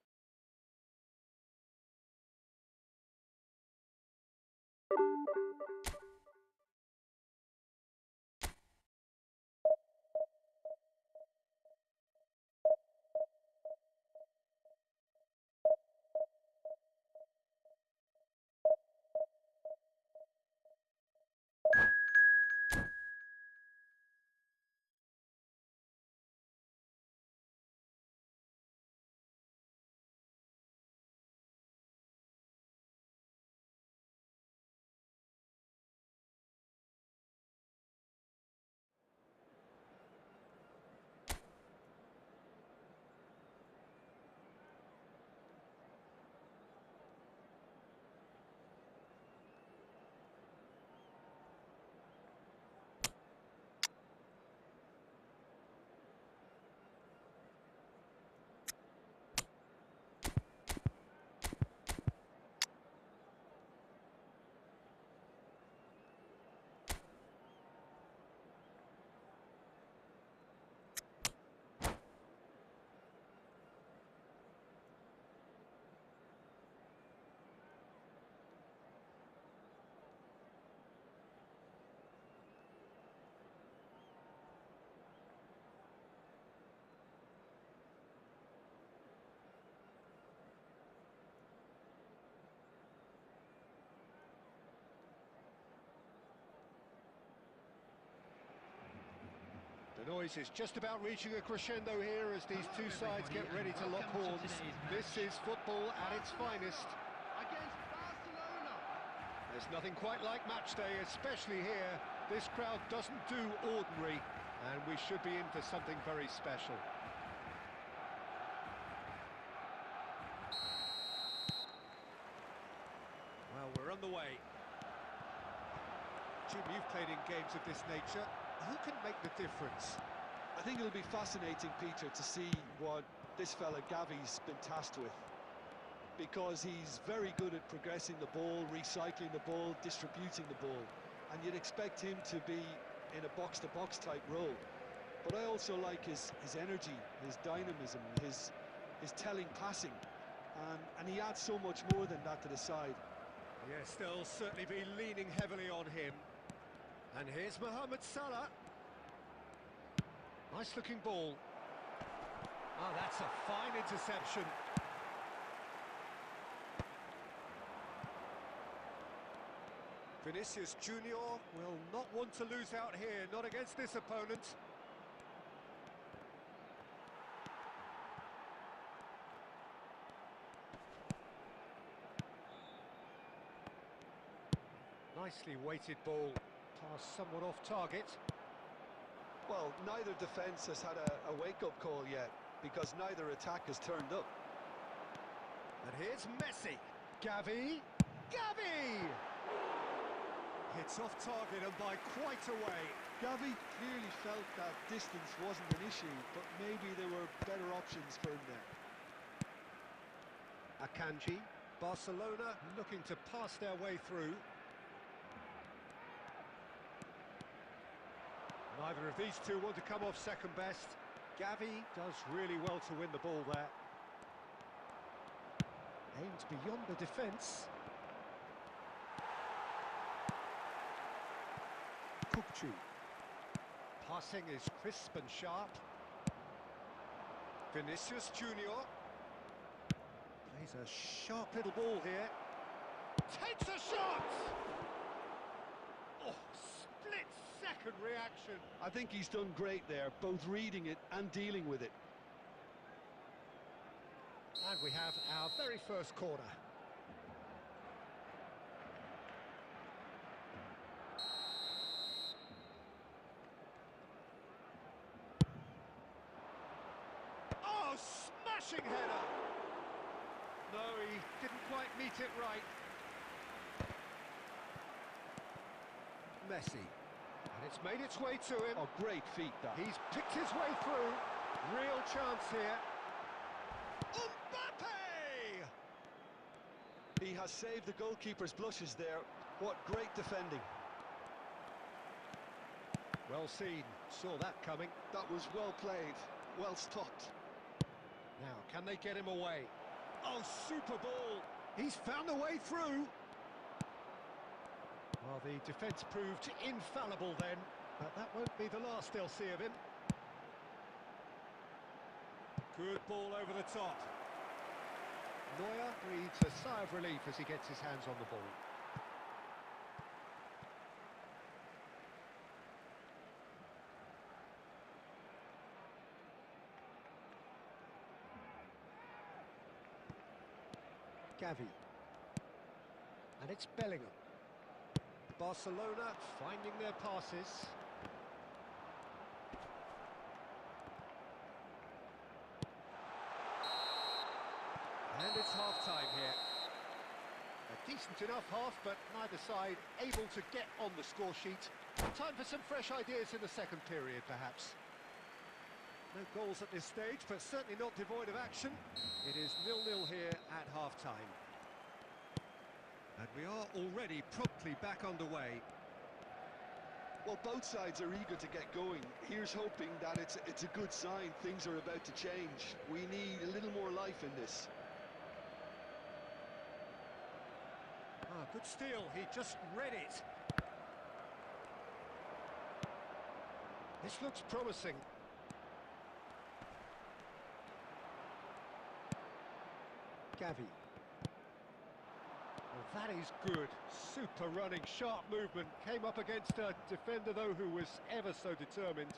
boys, is just about reaching a crescendo here as these two sides get ready to lock horns. This is football at its finest. Against Barcelona. There's nothing quite like match day, especially here. This crowd doesn't do ordinary, and we should be in for something very special. Well, we're on the way. Jim, you've played in games of this nature. Who can make the difference? I think it'll be fascinating, Peter, to see what this fella Gavi's been tasked with. Because he's very good at progressing the ball, recycling the ball, distributing the ball. And you'd expect him to be in a box-to-box type role. But I also like his energy, his dynamism, his telling passing. And he adds so much more than that to the side. Yes, they'll certainly be leaning heavily on him. And here's Mohamed Salah. Nice looking ball. Oh, that's a fine interception. Vinicius Junior will not want to lose out here, not against this opponent. Nicely weighted ball, pass somewhat off target. Well, neither defence has had a wake-up call yet, because neither attack has turned up. And here's Messi. Gavi. Gavi! Hits off target and by quite a way. Gavi clearly felt that distance wasn't an issue, but maybe there were better options for him there. Akanji. Barcelona looking to pass their way through. Neither of these two want to come off second best. Gavi does really well to win the ball there. Aimed beyond the defence. Kukcu. Passing is crisp and sharp. Vinicius Junior. Plays a sharp little ball here. Takes a shot! Oh, split-second reaction. I think he's done great there, both reading it and dealing with it. And we have our very first corner. Oh, smashing header! No, he didn't quite meet it right. Messi. And it's made its way to him. Oh, great feat, that. He's picked his way through. Real chance here. Mbappe! He has saved the goalkeeper's blushes there. What great defending. Well seen. Saw that coming. That was well played, well stopped. Now, can they get him away? Oh, super ball! He's found a way through. Well, the defence proved infallible then, but that won't be the last they'll see of him. Good ball over the top. Neuer breathes a sigh of relief as he gets his hands on the ball. Gavi. And it's Bellingham. Barcelona finding their passes. And it's half-time here. A decent enough half, but neither side able to get on the score sheet. Time for some fresh ideas in the second period, perhaps. No goals at this stage, but certainly not devoid of action. It is 0-0 here at half-time. And we are already promptly back underway. Well, both sides are eager to get going. Here's hoping that it's a good sign. Things are about to change. We need a little more life in this. Ah, good steal. He just read it. This looks promising. Gavi. Well, that is good. Super running, sharp movement. Came up against a defender, though, who was ever so determined.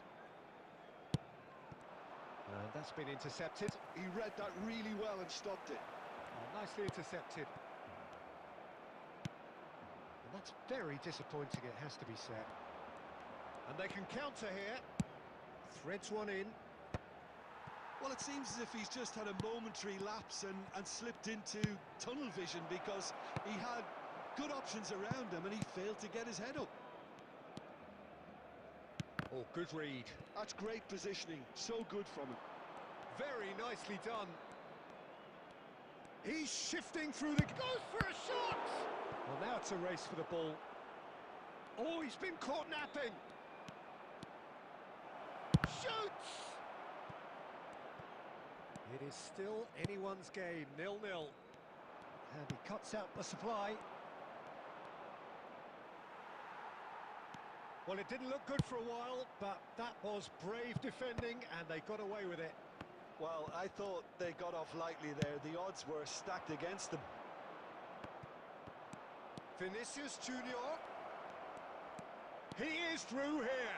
That's been intercepted. He read that really well and stopped it. Nicely intercepted. And that's very disappointing, it has to be said. And they can counter here. Threads one in. Well, it seems as if he's just had a momentary lapse and slipped into tunnel vision, because he had good options around him and he failed to get his head up. Oh, good read. That's great positioning, so good from him. Very nicely done. He's shifting through the... Goes for a shot! Well, now it's a race for the ball. Oh, he's been caught napping. Shoots! It is still anyone's game, 0-0. And he cuts out the supply. Well, it didn't look good for a while, but that was brave defending, and they got away with it. Well, I thought they got off lightly there. The odds were stacked against them. Vinicius Junior. He is through here.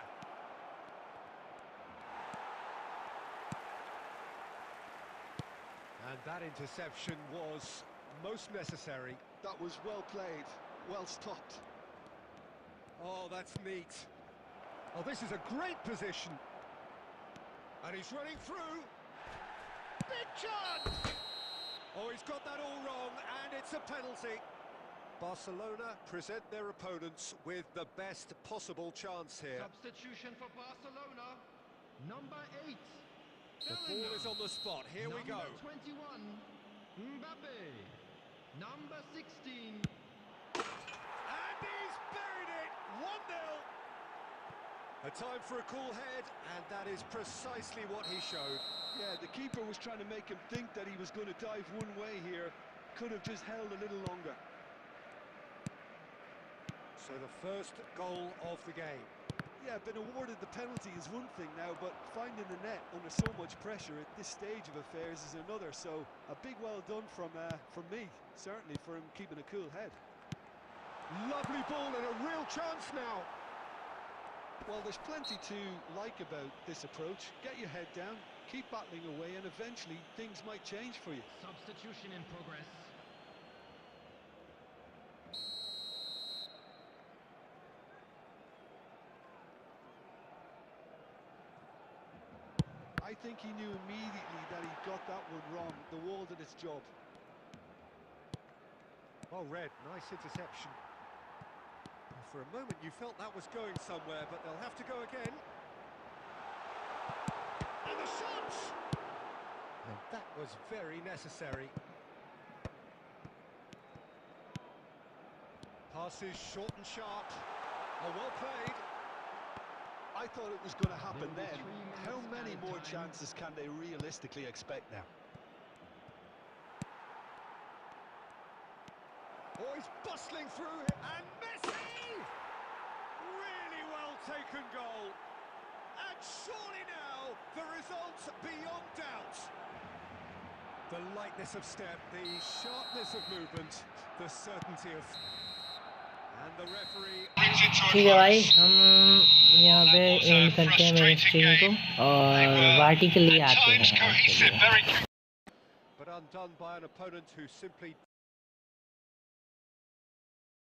And that interception was most necessary. That was well played, well stopped. Oh, that's neat. Oh, this is a great position. And he's running through. Big chance! Oh, he's got that all wrong, and it's a penalty. Barcelona present their opponents with the best possible chance here. Substitution for Barcelona. Number 8. The ball is on the spot. Here we go. Number 21. Mbappe. Number 16. And he's buried it. 1-0. A time for a cool head, and that is precisely what he showed. Yeah, the keeper was trying to make him think that he was going to dive one way here. Could have just held a little longer. So the first goal of the game. Yeah, been awarded the penalty is one thing now, but finding the net under so much pressure at this stage of affairs is another. So a big well done from me, certainly, for him keeping a cool head. Lovely ball and a real chance now. Well, there's plenty to like about this approach. Get your head down, keep battling away, and eventually things might change for you. Substitution in progress. I think he knew immediately that he got that one wrong. The wall did its job. Oh, Red, nice interception. For a moment you felt that was going somewhere, but they'll have to go again. And the shot! And that was very necessary. Passes short and sharp. Oh, well played. I thought it was going to happen then. How many more chances can they realistically expect now? Oh, he's bustling through, and Messi! Really well taken goal. And surely now, the result's beyond doubt. The lightness of step, the sharpness of movement, the certainty of... And the referee... ठीक है भाई, हम यहाँ पे and करते हैं मेरे stream को और वाटी के लिए आते हैं। But undone by an opponent who simply